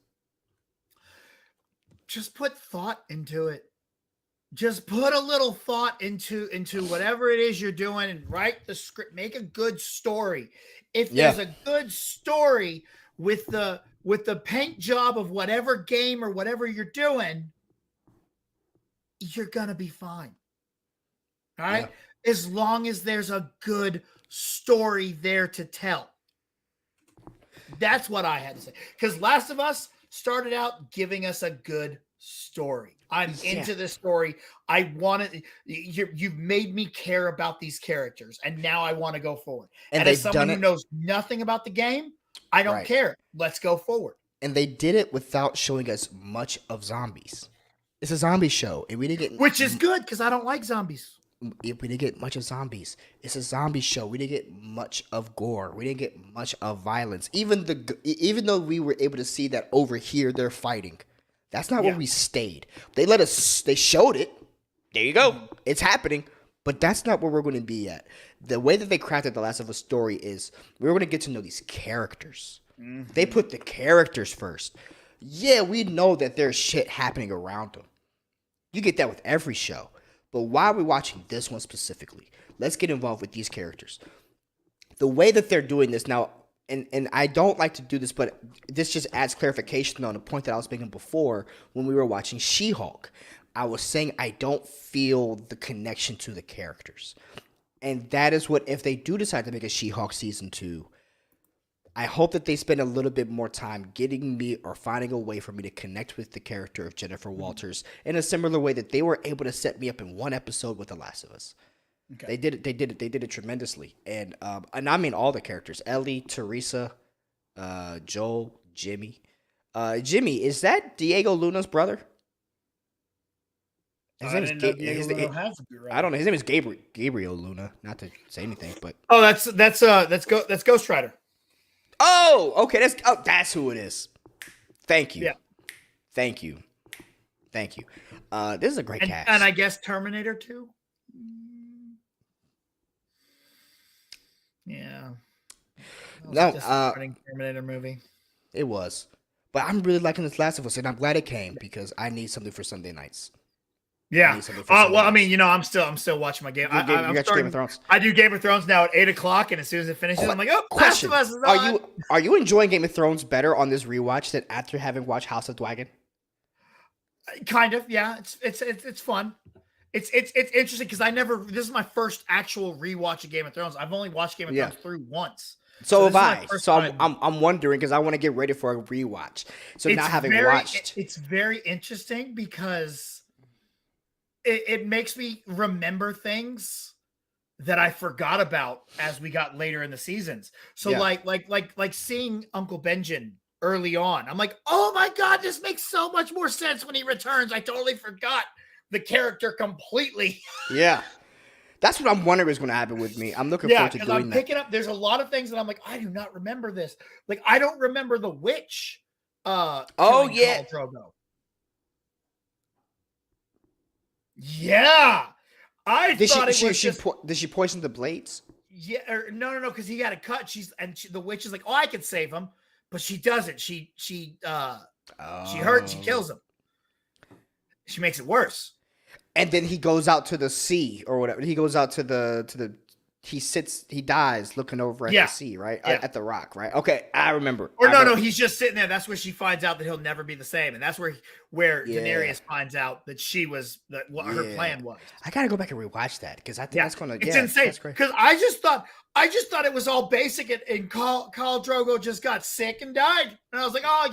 Just put thought into it. Just put a little thought into whatever it is you're doing and write the script. Make a good story. If there's a good story with the paint job of whatever game or whatever you're doing, you're gonna be fine. All right, Yeah. as long as there's a good story there to tell. That's what I had to say. Because Last of Us started out giving us a good story. I'm into this story. I want it. You've made me care about these characters, and now I want to go forward. And as someone who knows nothing about the game, I don't care. Let's go forward. And they did it without showing us much of zombies. It's a zombie show, and we didn't get, which is good because I don't like zombies. We didn't get much of zombies. It's a zombie show. We didn't get much of gore. We didn't get much of violence. Even though we were able to see that over here they're fighting, that's not where we stayed. They let us. They showed it. There you go. It's happening. But that's not where we're going to be at. The way that they crafted the Last of Us story is we're going to get to know these characters. Mm-hmm. They put the characters first. Yeah, we know that there's shit happening around them. You get that with every show. But why are we watching this one specifically? Let's get involved with these characters. The way that they're doing this now, and I don't like to do this, but this just adds clarification on a point that I was making before when we were watching She-Hulk. I was saying I don't feel the connection to the characters. And that is what, if they do decide to make a She-Hulk season 2, I hope that they spend a little bit more time getting me or finding a way for me to connect with the character of Jennifer Walters in a similar way that they were able to set me up in one episode with The Last of Us. Okay. They did it tremendously. And I mean all the characters. Ellie, Teresa, Joel, Jimmy. Jimmy, is that Diego Luna's brother? His name is I don't know. His name is Gabriel Luna. Not to say anything, but that's Ghost Rider. Oh, okay. That's who it is. Thank you. Yeah. Thank you. This is a great cast. And I guess Terminator 2. Yeah. No, Terminator movie. It was, but I'm really liking this Last of Us, and I'm glad it came because I need something for Sunday nights. Yeah. I mean, I'm still watching my game. You got your Game of Thrones. I do Game of Thrones now at 8:00, and as soon as it finishes, I'm like, oh, question. Last of Us is on. Are you enjoying Game of Thrones better on this rewatch than after having watched House of Dragon? Kind of, yeah. It's fun. It's interesting because this is my first actual rewatch of Game of Thrones. I've only watched Game of Thrones through once. So have I. So I'm wondering because I want to get ready for a rewatch. So now having watched, it's very interesting because it makes me remember things that I forgot about as we got later in the seasons. So like seeing Uncle Benjen early on, I'm like, oh my God, this makes so much more sense when he returns. I totally forgot the character completely. Yeah. That's what I'm wondering is going to happen with me. I'm looking forward to doing that. I'm picking up. There's a lot of things that I'm like, I do not remember this. Like, I don't remember the witch. Yeah. Drogo. Yeah. Did she poison the blades? Yeah. No. Because he got a cut. The witch is like, oh, I could save him, but she doesn't. She hurts. She kills him. She makes it worse. And then he goes out to the sea or whatever. He goes out to the he dies looking over at the sea, right? Yeah. At the rock, right? Okay, I remember. Or no, he's just sitting there. That's where she finds out that he'll never be the same. And that's where Daenerys finds out that what her plan was. I got to go back and rewatch that because I think that's going to It's insane. Because I just thought it was all basic and Khal Drogo just got sick and died. And I was like, oh,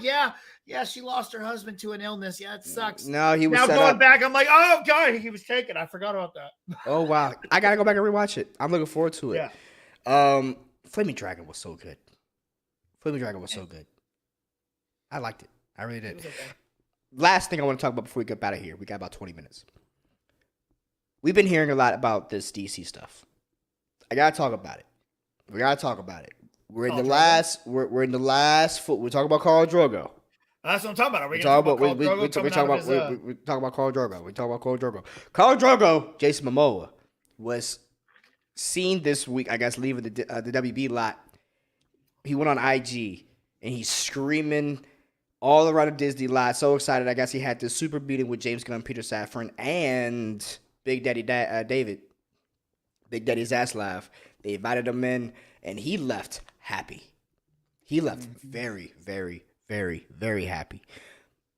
yeah, she lost her husband to an illness. Yeah, it sucks. No, he was now going back. I'm like, oh God, he was taken. I forgot about that. Oh wow, I gotta go back and rewatch it. I'm looking forward to it. Yeah. Flaming Dragon was so good. I liked it. I really did. Okay. Last thing I want to talk about before we get out of here. We got about 20 minutes. We've been hearing a lot about this DC stuff. I gotta talk about it. We're in the last. We're in the last. We're talking about Khal Drogo. That's what I'm talking about. We talk about Khal Drogo. Khal Drogo, Jason Momoa, was seen this week, I guess, leaving the WB lot. He went on IG and he's screaming all around the Disney lot. So excited. I guess he had this super meeting with James Gunn, Peter Safran, and Big Daddy David, Big Daddy Zaslav. They invited him in, and he left happy. He left very, very, very, very happy.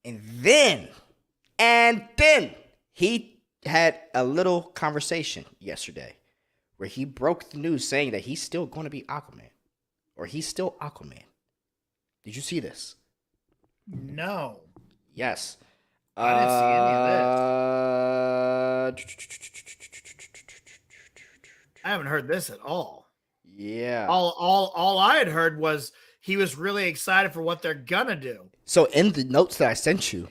And then he had a little conversation yesterday where he broke the news saying that he's still going to be Aquaman, or he's still Aquaman. Did you see this? No. Yes. I didn't see any of this. I haven't heard this at all. Yeah. All I had heard was he was really excited for what they're gonna do. So in the notes that I sent you,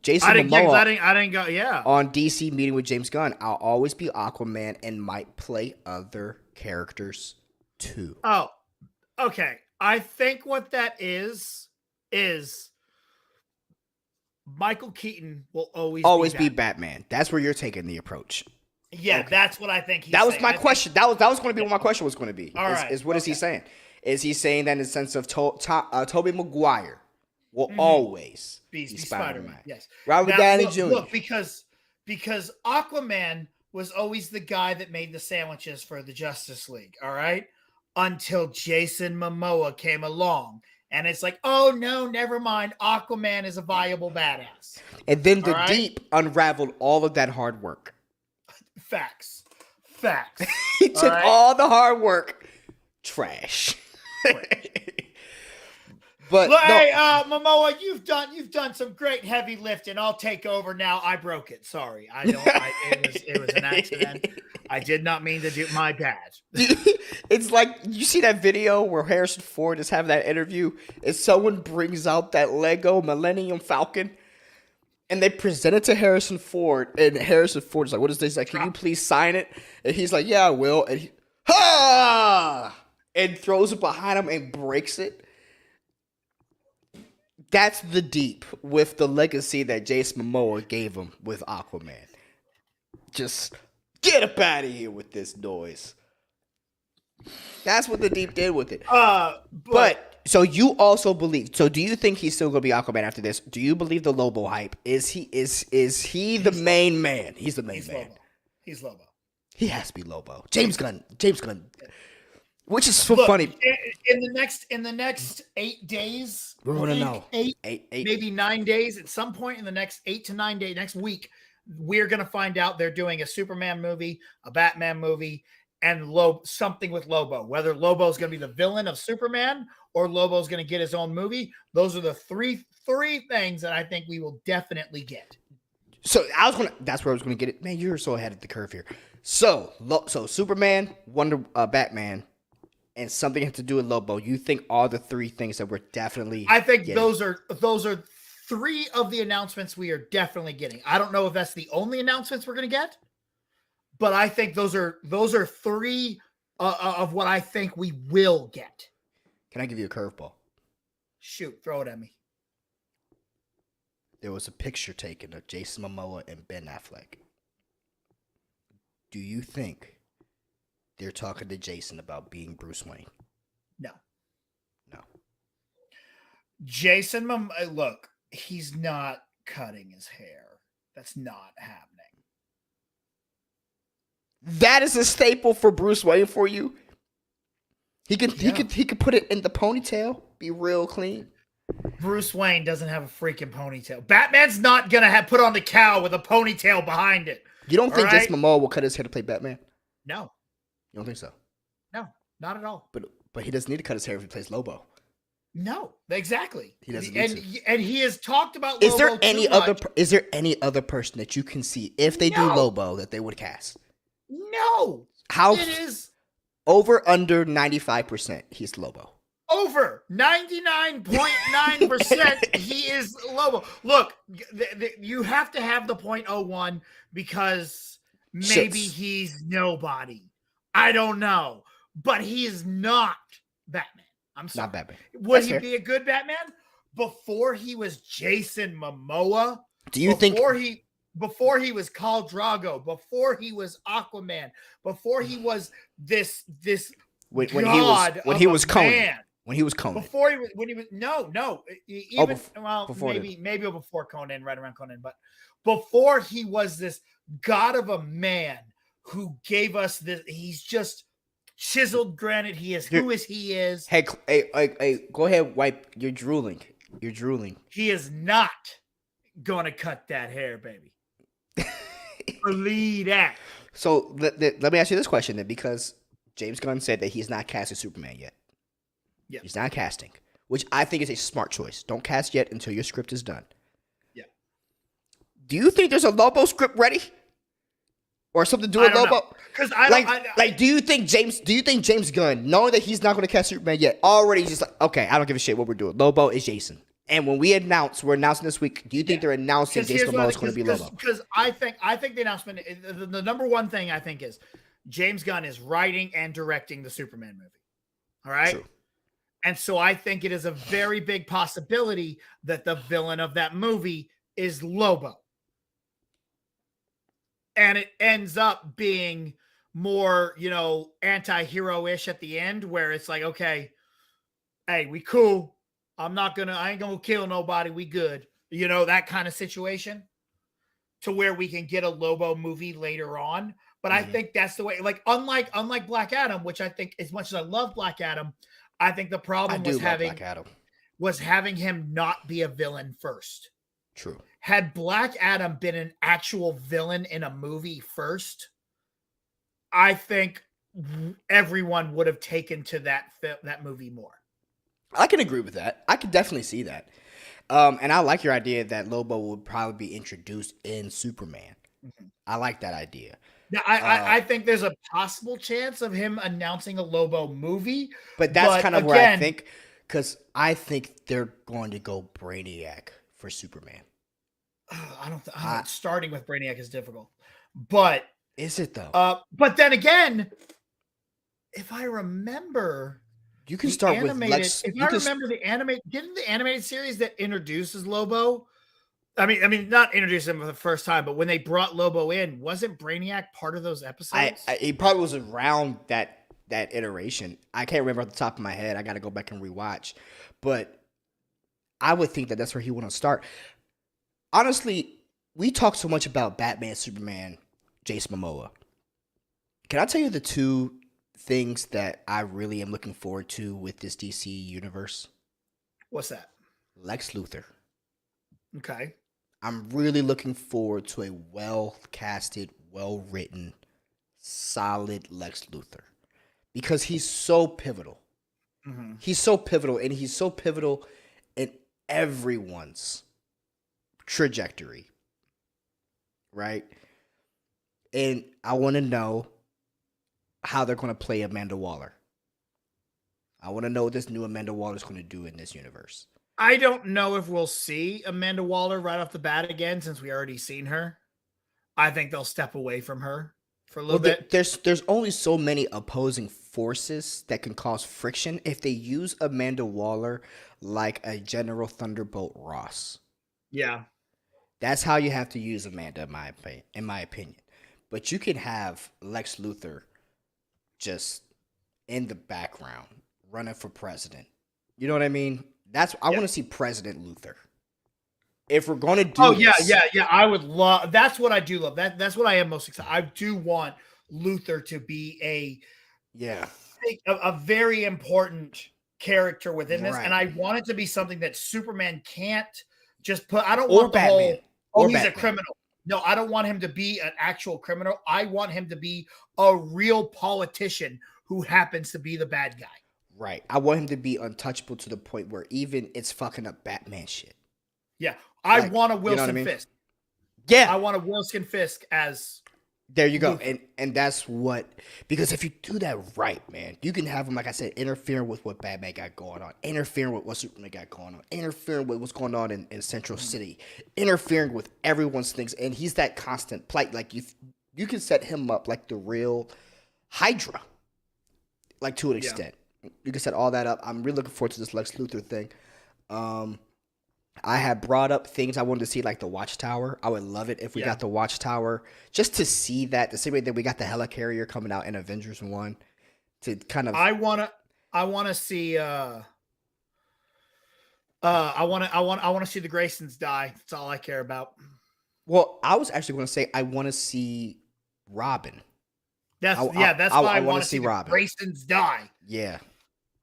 Jason I didn't Momoa go. Yeah. on DC meeting with James Gunn, I'll always be Aquaman and might play other characters too. Oh, okay. I think what that is Michael Keaton will always be Batman. That's where you're taking the approach. Yeah, okay. That's what I think he's That was saying. my question. That was going to be what my question was going to be. All right. What is he saying? Is he saying that in the sense of Tobey Maguire will always be Spider-Man? Yes. Robert Downey Jr. Look, because Aquaman was always the guy that made the sandwiches for the Justice League, all right? Until Jason Momoa came along. And it's like, oh, no, never mind. Aquaman is a viable badass. And then the Deep unraveled all of that hard work. Facts. He took all the hard work. Trash. But look, hey, Momoa, you've done some great heavy lifting. I'll take over now. I broke it. Sorry, it was an accident. I did not mean to do. My bad. It's like you see that video where Harrison Ford is having that interview, and someone brings out that Lego Millennium Falcon, and they present it to Harrison Ford, and Harrison Ford is like, "What is this? Like, can you please sign it?" And he's like, "Yeah, I will." And and throws it behind him and breaks it. That's the Deep with the legacy that Jason Momoa gave him with Aquaman. Just get up out of here with this noise. That's what the Deep did with it. But so you also believe. So do you think he's still going to be Aquaman after this? Do you believe the Lobo hype? Is he the main man? He's the main man. He's Lobo. He has to be Lobo. James Gunn. Which is so funny. In the next 8 days, we're gonna know. Eight, maybe 9 days. At some point in the next 8 to 9 days, next week, we're gonna find out they're doing a Superman movie, a Batman movie, and something with Lobo. Whether Lobo's gonna be the villain of Superman or Lobo's gonna get his own movie. Those are the three things that I think we will definitely get. So that's where I was gonna get it. Man, you're so ahead of the curve here. So Superman, Batman, and something has to do with Lobo. You think all the 3 things that we're definitely I think getting. those are 3 of the announcements we are definitely getting. I don't know if that's the only announcements we're going to get, but I think those are 3 of what I think we will get. Can I give you a curveball? Shoot, throw it at me. There was a picture taken of Jason Momoa and Ben Affleck. Do you think they're talking to Jason about being Bruce Wayne? No. Jason Momoa, look, he's not cutting his hair. That's not happening. That is a staple for Bruce Wayne for you. He could put it in the ponytail, be real clean. Bruce Wayne doesn't have a freaking ponytail. Batman's not gonna put on the cowl with a ponytail behind it. You don't think Jason Momoa will cut his hair to play Batman? No. You don't think so? No, not at all. But he doesn't need to cut his hair if he plays Lobo. No, exactly. He doesn't need to. And he has talked about Lobo. Is there any other person that you can see if they do Lobo that they would cast? No. How it is over under 95%? He's Lobo. Over 99.9%. He is Lobo. Look, you have to have the 0.01 because maybe he's nobody. I don't know, but he is not Batman. I'm sorry. Not Batman. Would he be a good Batman? Before he was Jason Momoa? Do you think before he was Khal Drogo, before he was Aquaman, before he was this when he was Conan. When he was Conan. Before he was maybe before Conan, right around Conan, but before he was this god of a man who gave us this, he's just chiseled granite. He is who he is. Hey, go ahead, wipe. You're drooling. You're drooling. He is not going to cut that hair, baby. Believe that. So let me ask you this question then, because James Gunn said that he's not casting Superman yet. Yeah. He's not casting, which I think is a smart choice. Don't cast yet until your script is done. Yeah. Do you think there's a Lobo script ready, or something to do with Lobo? Because do you think James Gunn, knowing that he's not going to cast Superman yet, already just like, okay, I don't give a shit what we're doing. Lobo is Jason. And when we're announcing this week, do you think they're announcing Jason Momoa is going to be Lobo? Because I think the announcement, the number one thing I think is James Gunn is writing and directing the Superman movie. All right. True. And so I think it is a very big possibility that the villain of that movie is Lobo. And it ends up being more, anti-hero-ish at the end, where it's like, okay, hey, we cool. I ain't gonna kill nobody. We good. That kind of situation, to where we can get a Lobo movie later on. But I think that's the way, like, unlike Black Adam, which I think, as much as I love Black Adam, I think the problem was having him not be a villain first. True. Had Black Adam been an actual villain in a movie first, I think everyone would have taken to that movie more. I can agree with that. I can definitely see that. And I like your idea that Lobo would probably be introduced in Superman. Mm-hmm. I like that idea. Now, I think there's a possible chance of him announcing a Lobo movie. But that's kind of where I think, because I think they're going to go Brainiac for Superman. Starting with Brainiac is difficult. But is it though? But then again, if I remember, you can start with Lex. If I remember didn't the animated series that introduces Lobo? I mean, not introduce him for the first time, but when they brought Lobo in, wasn't Brainiac part of those episodes? He probably was around that iteration. I can't remember off the top of my head. I got to go back and rewatch. But I would think that that's where he want to start. Honestly, we talk so much about Batman, Superman, Jason Momoa. Can I tell you the two things that I really am looking forward to with this DC universe? What's that? Lex Luthor. Okay. I'm really looking forward to a well-casted, well-written, solid Lex Luthor. Because he's so pivotal. Mm-hmm. He's so pivotal, and he's so pivotal in everyone's trajectory. Right? And I want to know how they're going to play Amanda Waller. I want to know what this new Amanda Waller is going to do in this universe. I don't know if we'll see Amanda Waller right off the bat again, since we already seen her. I think they'll step away from her for a little bit. There's only so many opposing forces that can cause friction if they use Amanda Waller like a General Thunderbolt Ross. Yeah. That's how you have to use Amanda, in my opinion. But you can have Lex Luthor just in the background, running for president. You know what I mean? I want to see President Luthor. If we're going to do yeah. I would love. That's what I do love. That's what I am most excited. I do want Luthor to be a very important character within this, and I want it to be something that Superman can't just put. I don't want Batman. He's Batman. A criminal. No, I don't want him to be an actual criminal. I want him to be a real politician who happens to be the bad guy. Right. I want him to be untouchable to the point where even it's fucking up Batman shit. Yeah. I want a Wilson Fisk. Yeah. I want a Wilson Fisk as... There you go. And that's what... Because if you do that right, man, you can have him, like I said, interfering with what Batman got going on, interfering with what Superman got going on, interfering with what's going on in Central City, interfering with everyone's things. And he's that constant plight. Like, you can set him up like the real Hydra. Like, to an extent. You can set all that up. I'm really looking forward to this Lex Luthor thing. I had brought up things I wanted to see, like the Watchtower. I would love it if we got the Watchtower, just to see that. The same way that we got the helicarrier coming out in Avengers 1, to kind of. I want to see. I want to see the Graysons die. That's all I care about. Well, I was actually going to say I want to see Robin. That's why I want to see Robin. The Graysons die. Yeah.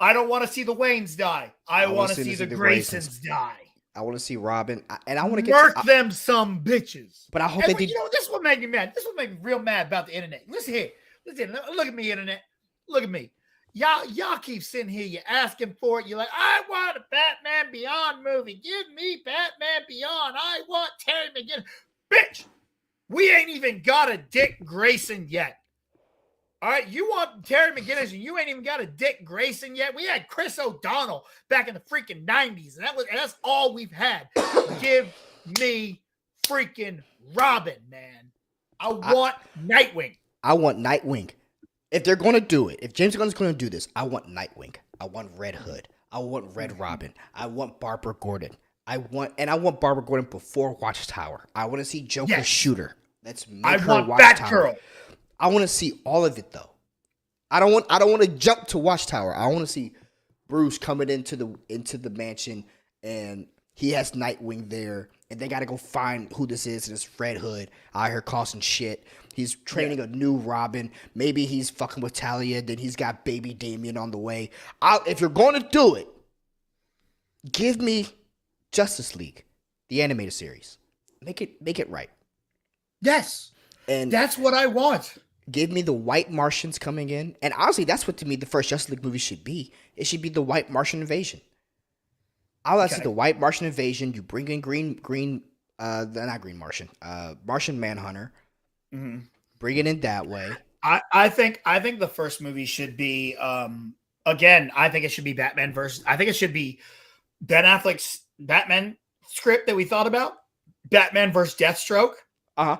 I don't want to see the Waynes die. I want to see the Graysons die. I want to see Robin, and I want to get murk them some bitches. But I hope they did. You know, this is what made me mad. This is what made me real mad about the internet. Listen here. Listen, look at me, internet. Look at me. Y'all keep sitting here. You're asking for it. You're like, I want a Batman Beyond movie. Give me Batman Beyond. I want Terry McGinnis. Bitch, we ain't even got a Dick Grayson yet. All right, you want Terry McGinnis, and you ain't even got a Dick Grayson yet. We had Chris O'Donnell back in the freaking 90s, and that's all we've had. Give me freaking Robin, man. I want Nightwing. I want Nightwing. If they're going to do it, if James Gunn's going to do this, I want Nightwing. I want Red Hood. I want Red Robin. I want Barbara Gordon. I want Barbara Gordon before Watchtower. I want to see Joker Shooter. Let's make her Watchtower. I want to see all of it though. I don't want to jump to Watchtower. I want to see Bruce coming into the mansion, and he has Nightwing there, and they got to go find who this is, and it's Red Hood out here causing shit. He's training a new Robin. Maybe he's fucking with Talia. Then he's got baby Damian on the way. If you're going to do it, give me Justice League, the animated series. Make it right. Yes, and that's what I want. Give me the White Martians coming in. And honestly, that's what to me the first Justice League movie should be. It should be the White Martian invasion. I like to see the White Martian invasion. You bring in Martian Manhunter. Mm-hmm. Bring it in that way. I think the first movie should be again, I think it should be Batman versus I think it should be Ben Affleck's Batman script that we thought about. Batman versus Deathstroke. Uh-huh.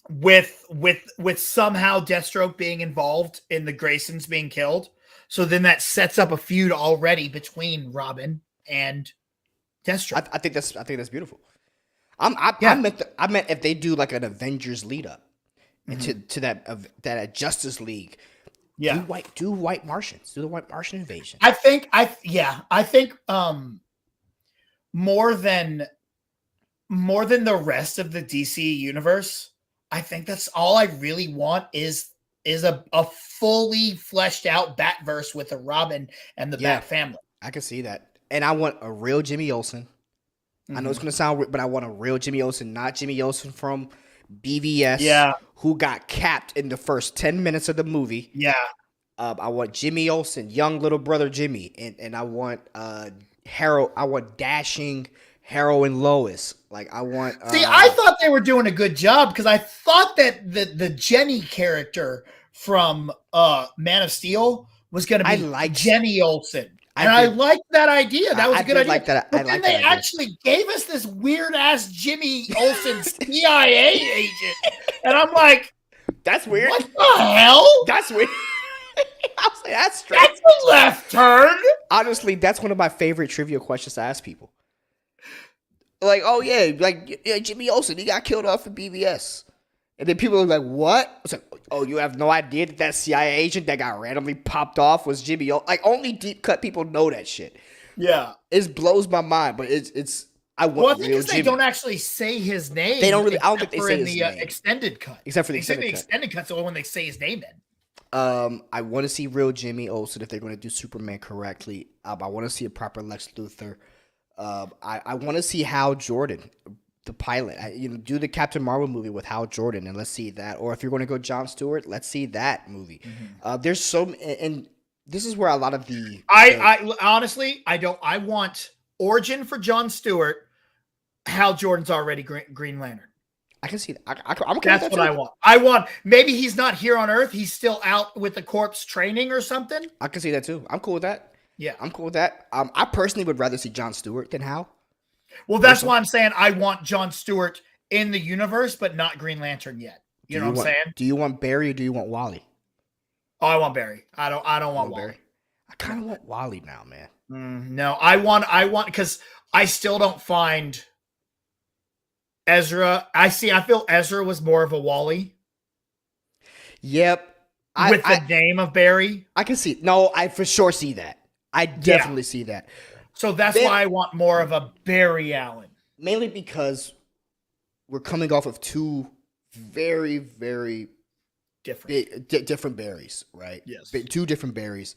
With somehow Deathstroke being involved in the Graysons being killed. So then that sets up a feud already between Robin and Deathstroke. I think that's beautiful. I meant if they do like an Avengers lead up into that Justice League. Yeah. Do White Martians. Do the White Martian invasion. I think more than the rest of the DC universe, I think that's all I really want is a fully fleshed out Batverse with a Robin and the Bat family. I can see that. And I want a real Jimmy Olsen. I know it's going to sound weird, but I want a real Jimmy Olsen, not Jimmy Olsen from BVS, who got capped in the first 10 minutes of the movie. Yeah. I want Jimmy Olsen, young little brother Jimmy, and I want dashing Heroine Lois. Like I want. See, I thought they were doing a good job because I thought that the Jenny character from Man of Steel was going to be Jenny Olsen. I liked that idea. That was a good idea. Like that. But then they actually gave us this weird ass Jimmy Olsen CIA agent, and I'm like, "That's weird. What the hell? That's weird." I was like, "That's strange. That's a left turn." Honestly, that's one of my favorite trivia questions to ask people. Like, oh yeah, Jimmy Olsen, he got killed off in BVS. And then people are like, what? It's like, oh, you have no idea that CIA agent that got randomly popped off was Jimmy Olsen? Like, only deep cut people know that shit. Yeah. It blows my mind, but it's I want real Jimmy. They don't actually say his name. They don't really, I don't think they say his name. Extended cut. Except for the extended cut, so when they say his name then. I want to see real Jimmy Olsen if they're going to do Superman correctly. I want to see a proper Lex Luthor. I want to see Hal Jordan, the pilot. Do the Captain Marvel movie with Hal Jordan, and let's see that. Or if you're going to go Jon Stewart, let's see that movie. Mm-hmm. There's so, and this is where a lot of the. I honestly, I want origin for Jon Stewart. Hal Jordan's already Green Lantern. I can see that. I'm okay. That's what I want. I want. Maybe he's not here on Earth. He's still out with the corpse training or something. I can see that too. I'm cool with that. Yeah, I'm cool with that. I personally would rather see Jon Stewart than Hal. Well, that's why I'm saying I want Jon Stewart in the universe, but not Green Lantern yet. You know what I'm saying? Do you want Barry or do you want Wally? Oh, I want Barry. I don't want Wally. Barry. I kind of want Wally now, man. No, I want because I still don't find Ezra. I feel Ezra was more of a Wally. Yep. With the name of Barry. I can see. No, I for sure see that. I definitely see that. So that's why I want more of a Barry Allen. Mainly because we're coming off of two very, very different Barrys, right? Yes. Two different Barrys.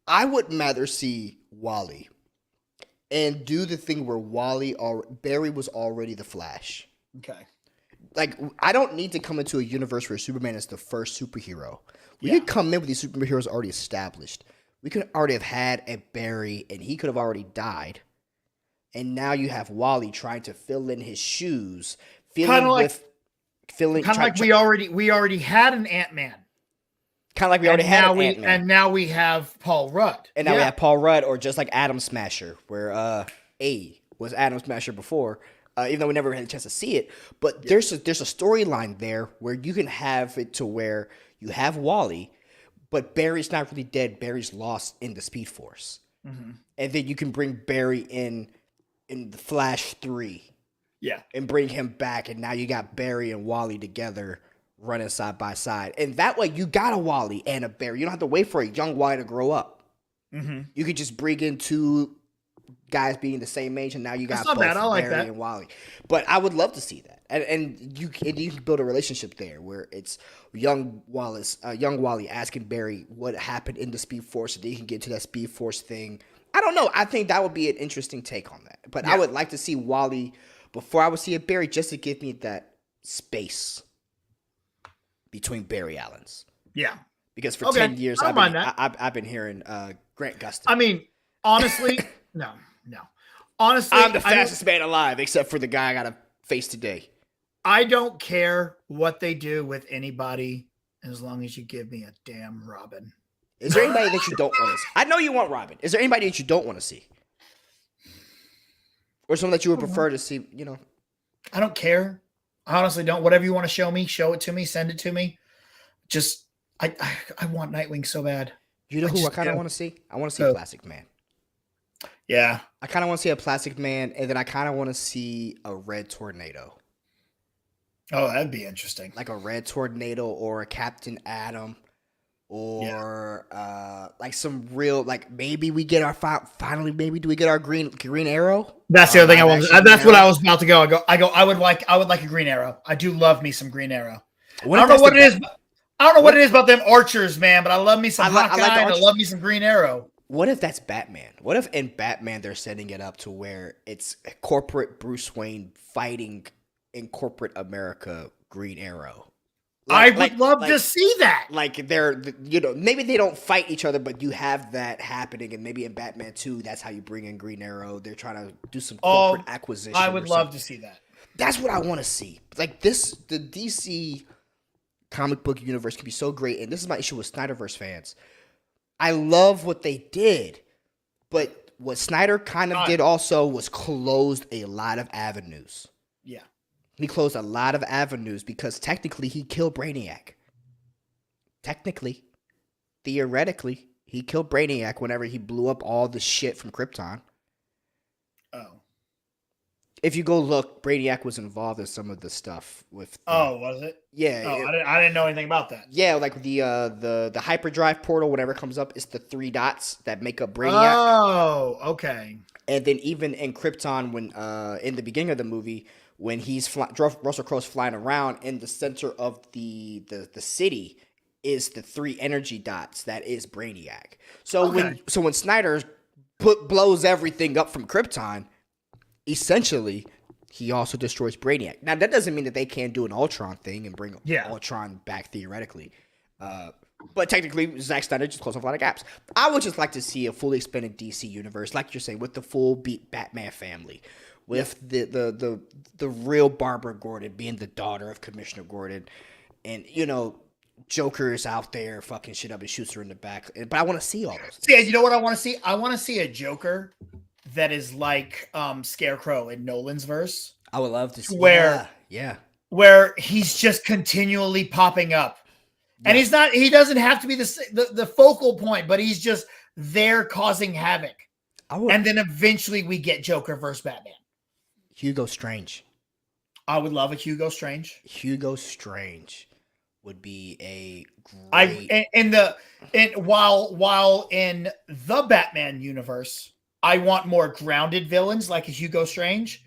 I would rather see Wally and do the thing where Barry was already the Flash. Okay. Like, I don't need to come into a universe where Superman is the first superhero. We could come in with these superheroes already established. We could already have had a Barry, and he could have already died. And now you have Wally trying to fill in his shoes, Kind of like we already had an Ant-Man. Kind of like we already had an Ant-Man. And now we have Paul Rudd. And now we have Paul Rudd, or just like Atom Smasher, where A was Atom Smasher before, even though we never had a chance to see it. But there's a storyline there where you can have it to where you have Wally, but Barry's not really dead. Barry's lost in the Speed Force. Mm-hmm. And then you can bring Barry in the Flash 3. Yeah. And bring him back, and now you got Barry and Wally together running side by side. And that way you got a Wally and a Barry. You don't have to wait for a young Wally to grow up. Mm-hmm. You could just bring in two guys being the same age, and now you got both Barry and Wally. But I would love to see that. And you can build a relationship there where it's young Wally asking Barry what happened in the Speed Force, so that he can get to that Speed Force thing. I don't know. I think that would be an interesting take on that. But I would like to see Wally before I would see a Barry, just to give me that space between Barry Allens. Yeah. Because for 10 years, I've been hearing Grant Gustin. I mean, honestly, no. Honestly, I'm the fastest man alive, except for the guy I got to face today. I don't care what they do with anybody as long as you give me a damn Robin. Is there anybody that you don't want to see? I know you want Robin. Is there anybody that you don't want to see? Or someone that you would prefer to see, I don't care. I honestly don't. Whatever you want to show me, show it to me, send it to me. Just, I want Nightwing so bad. You know who I kind of want to see? I want to see Plastic Man. Yeah. I kind of want to see a Plastic Man, and then I kind of want to see a Red Tornado. Oh, that'd be interesting. Like a Red Tornado or a Captain Atom. Or like some real, like maybe we get our finally. Maybe do we get our Green Arrow? That's the other thing I want. That's what I was about to go. I would like a Green Arrow. I do love me some Green Arrow. I don't know what it is. I don't know what it is about them archers, man. But I love me some Hawkeye and I love me some Green Arrow. What if that's Batman? What if in Batman they're setting it up to where it's corporate Bruce Wayne fighting in corporate America Green Arrow? I would love to see that. Like they're, maybe they don't fight each other, but you have that happening, and maybe in Batman 2, that's how you bring in Green Arrow. They're trying to do some corporate acquisition. I would love to see that. That's what I want to see. Like the DC comic book universe can be so great, and this is my issue with Snyderverse fans. I love what they did, but what Snyder kind of did also was closed a lot of avenues. Yeah. He closed a lot of avenues because technically he killed Brainiac. Theoretically, he killed Brainiac whenever he blew up all the shit from Krypton. Oh. If you go look, Brainiac was involved in some of the stuff with. Was it? Yeah. Oh, I didn't know anything about that. Yeah, like the hyperdrive portal, whenever it comes up, it's the 3 dots that make up Brainiac. Oh, okay. And then even in Krypton, when in the beginning of the movie, when he's Russell Crowe's flying around, in the center of the city is the 3 energy dots that is Brainiac. So when Snyder blows everything up from Krypton, essentially he also destroys Brainiac. Now that doesn't mean that they can't do an Ultron thing and bring Ultron back theoretically. But technically, Zack Snyder just closed off a lot of gaps. I would just like to see a fully expanded DC universe, like you're saying, with the full Batman family. With the real Barbara Gordon being the daughter of Commissioner Gordon, and Joker is out there fucking shit up and shoots her in the back. But I want to see all those things. See, you know what I want to see? I want to see a Joker that is like Scarecrow in Nolan's verse. I would love to see where he's just continually popping up, and he doesn't have to be the focal point, but he's just there causing havoc. And then eventually we get Joker versus Batman. Hugo Strange. I would love a Hugo Strange. Hugo Strange would be a great. While in the Batman universe, I want more grounded villains like a Hugo Strange.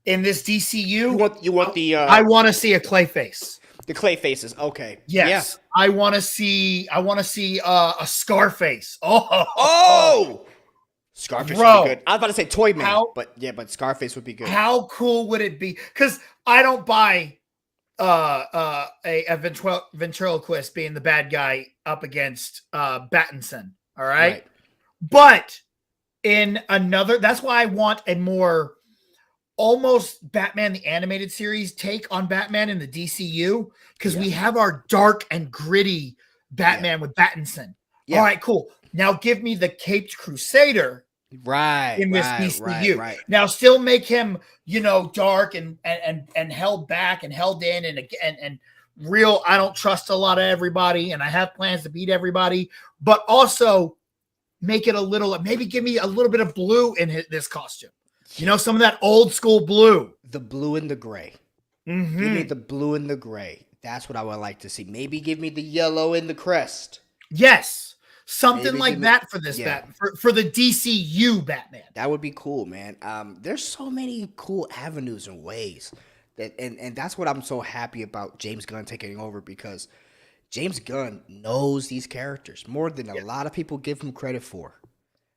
In this DCU, you want the. I want to see a Clayface. The Clayfaces, okay. Yes, yeah. I want to see a Scarface. Scarface Bro, would be good. I was about to say Toy Man, but Scarface would be good. How cool would it be? Because I don't buy a ventriloquist being the bad guy up against Battinson. All right? But in another, that's why I want a more almost Batman the Animated Series take on Batman in the DCU, because we have our dark and gritty Batman with Battinson. All right, cool. Now give me the Caped Crusader in this DCU. Right. Now still make him, dark and held back and held in and real. I don't trust a lot of everybody, and I have plans to beat everybody, but also make it a little, maybe give me a little bit of blue in this costume. Some of that old school blue. The blue and the gray. Mm-hmm. Give me the blue and the gray. That's what I would like to see. Maybe give me the yellow and the crest. Yes. Something like that for this Batman, for the DCU Batman. That would be cool, man. There's so many cool avenues and ways and that's what I'm so happy about James Gunn taking over, because James Gunn knows these characters more than a lot of people give him credit for.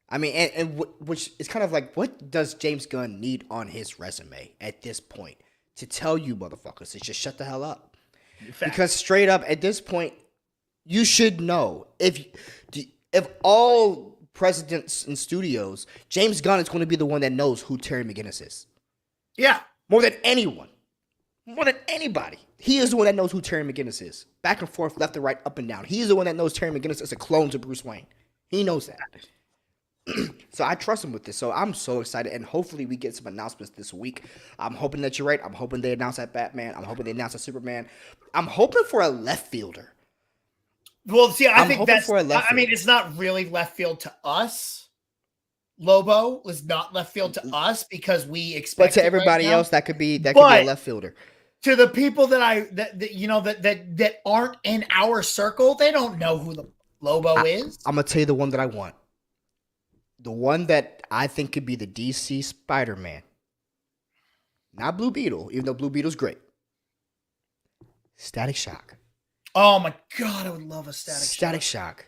I mean, and which is kind of like, what does James Gunn need on his resume at this point to tell you motherfuckers to just shut the hell up? Because straight up at this point, you should know, if all presidents and studios, James Gunn is going to be the one that knows who Terry McGinnis is. Yeah. More than anyone. More than anybody. He is the one that knows who Terry McGinnis is. Back and forth, left and right, up and down. He is the one that knows Terry McGinnis is a clone to Bruce Wayne. He knows that. So I trust him with this. So I'm so excited, and hopefully we get some announcements this week. I'm hoping that you're right. I'm hoping they announce that Batman. I'm hoping they announce a Superman. I'm hoping for a left fielder. Well, see, I think that's, I mean, it's not really left field to us. Lobo was not left field to us because we expect. But to everybody else, that could be a left fielder. To the people that aren't in our circle, they don't know who the Lobo is. I'm gonna tell you the one that I want. The one that I think could be the DC Spider-Man. Not Blue Beetle, even though Blue Beetle's great. Static Shock. Oh my God, I would love a Static Shock.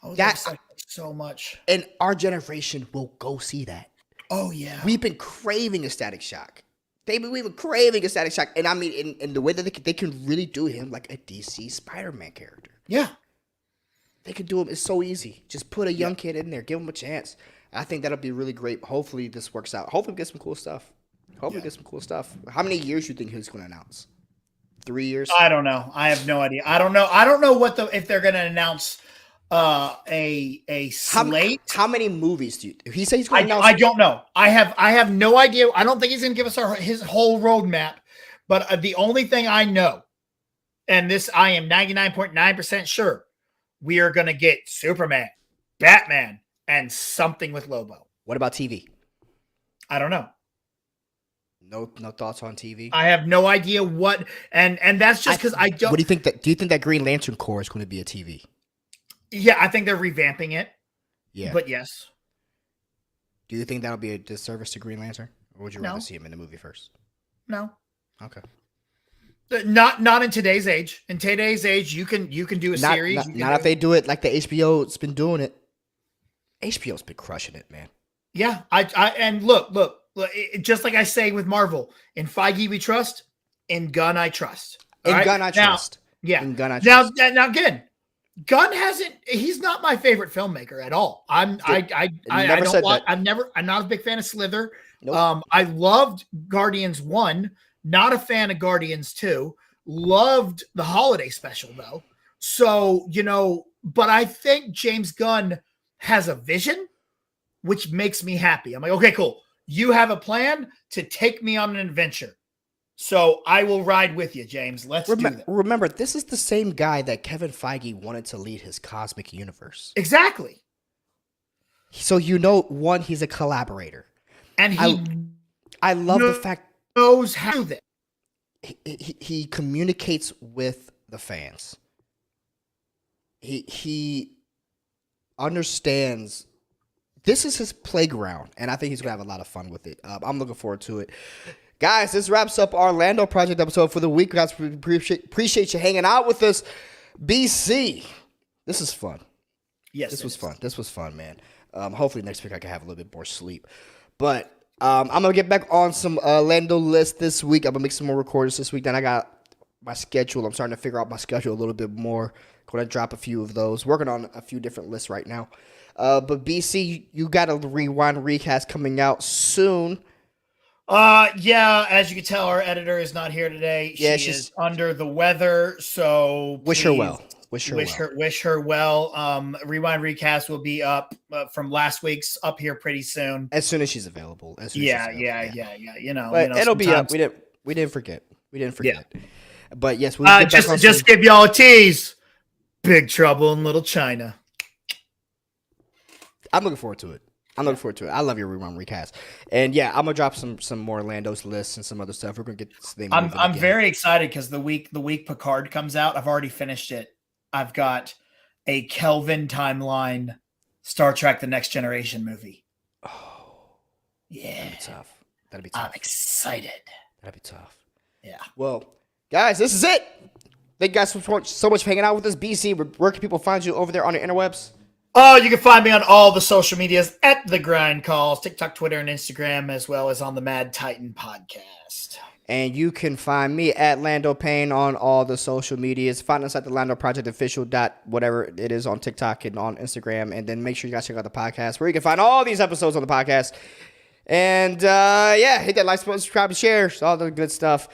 I would love Static Shock so much. And our generation will go see that. Oh yeah. We've been craving a Static Shock. We've been craving a Static Shock. And I mean, in the way that they can really do him like a DC Spider-Man character. Yeah. They could do him. It's so easy. Just put a young kid in there. Give him a chance. I think that'll be really great. Hopefully this works out. Hopefully we get some cool stuff. How many years do you think he's going to announce? 3 years? I don't know. I have no idea. I don't know if they're going to announce a slate. How many movies do you? He said he's going to announce. I don't know. I have no idea. I don't think he's going to give us his whole roadmap. But the only thing I know, and this I am 99.9% sure, we are going to get Superman, Batman, and something with Lobo. What about TV? I don't know. No thoughts on TV. I have no idea what, and that's just because I don't. What do you think do you think that Green Lantern Corps is going to be a TV? Yeah, I think they're revamping it. Yeah, but yes. Do you think that'll be a disservice to Green Lantern, or would you rather see him in the movie first? No. Okay. Not in today's age. In today's age, you can do a series. Not if they do it like the HBO's been doing it. HBO's been crushing it, man. Yeah, and look, just like I say with Marvel, in Feige we trust, in Gunn I trust. Gunn I trust. Yeah. In Gunn I trust. Now again, Gunn he's not my favorite filmmaker at all. I'm not a big fan of Slither. Nope. I loved Guardians 1, not a fan of Guardians 2. Loved the holiday special though. So, but I think James Gunn has a vision, which makes me happy. I'm like, okay, cool. You have a plan to take me on an adventure. So I will ride with you, James. Let's do that. Remember, this is the same guy that Kevin Feige wanted to lead his cosmic universe. Exactly. So one, he's a collaborator. And I love the fact knows how to do that. He communicates with the fans. He understands this is his playground, and I think he's going to have a lot of fun with it. I'm looking forward to it. Guys, this wraps up our Lando Project episode for the week. Guys, we appreciate you hanging out with us. BC, this is fun. Yes, this was fun, man. Hopefully next week I can have a little bit more sleep. But I'm going to get back on some Lando lists this week. I'm going to make some more recordings this week. Then I got my schedule. I'm starting to figure out my schedule a little bit more. Going to drop a few of those. Working on a few different lists right now. But BC, you got a rewind recast coming out soon. Yeah, as you can tell, our editor is not here today. Yeah, she is under the weather, so wish her well. Wish her well. Rewind recast will be up from last week's up here pretty soon. As soon as she's available. Yeah. But it'll be up. We didn't forget. Yeah. But yes, just give y'all a tease. Big Trouble in Little China. I'm looking forward to it. I love your rewind recast. And yeah, I'm gonna drop some more Lando's lists and some other stuff. We're gonna get this thing. I'm very excited because the week Picard comes out, I've already finished it. I've got a Kelvin timeline Star Trek The Next Generation movie. Oh. Yeah. That'd be tough. I'm excited. That'd be tough. Yeah. Well, guys, this is it. Thank you guys so much for hanging out with us. BC, where can people find you over there on the interwebs? Oh, you can find me on all the social medias at The Grind Calls, TikTok, Twitter, and Instagram, as well as on the Mad Titan podcast. And you can find me at Lando Payne on all the social medias. Find us at the Lando Project Official whatever it is on TikTok and on Instagram. And then make sure you guys check out the podcast where you can find all these episodes on the podcast. And hit that like button, subscribe, and share, all the good stuff.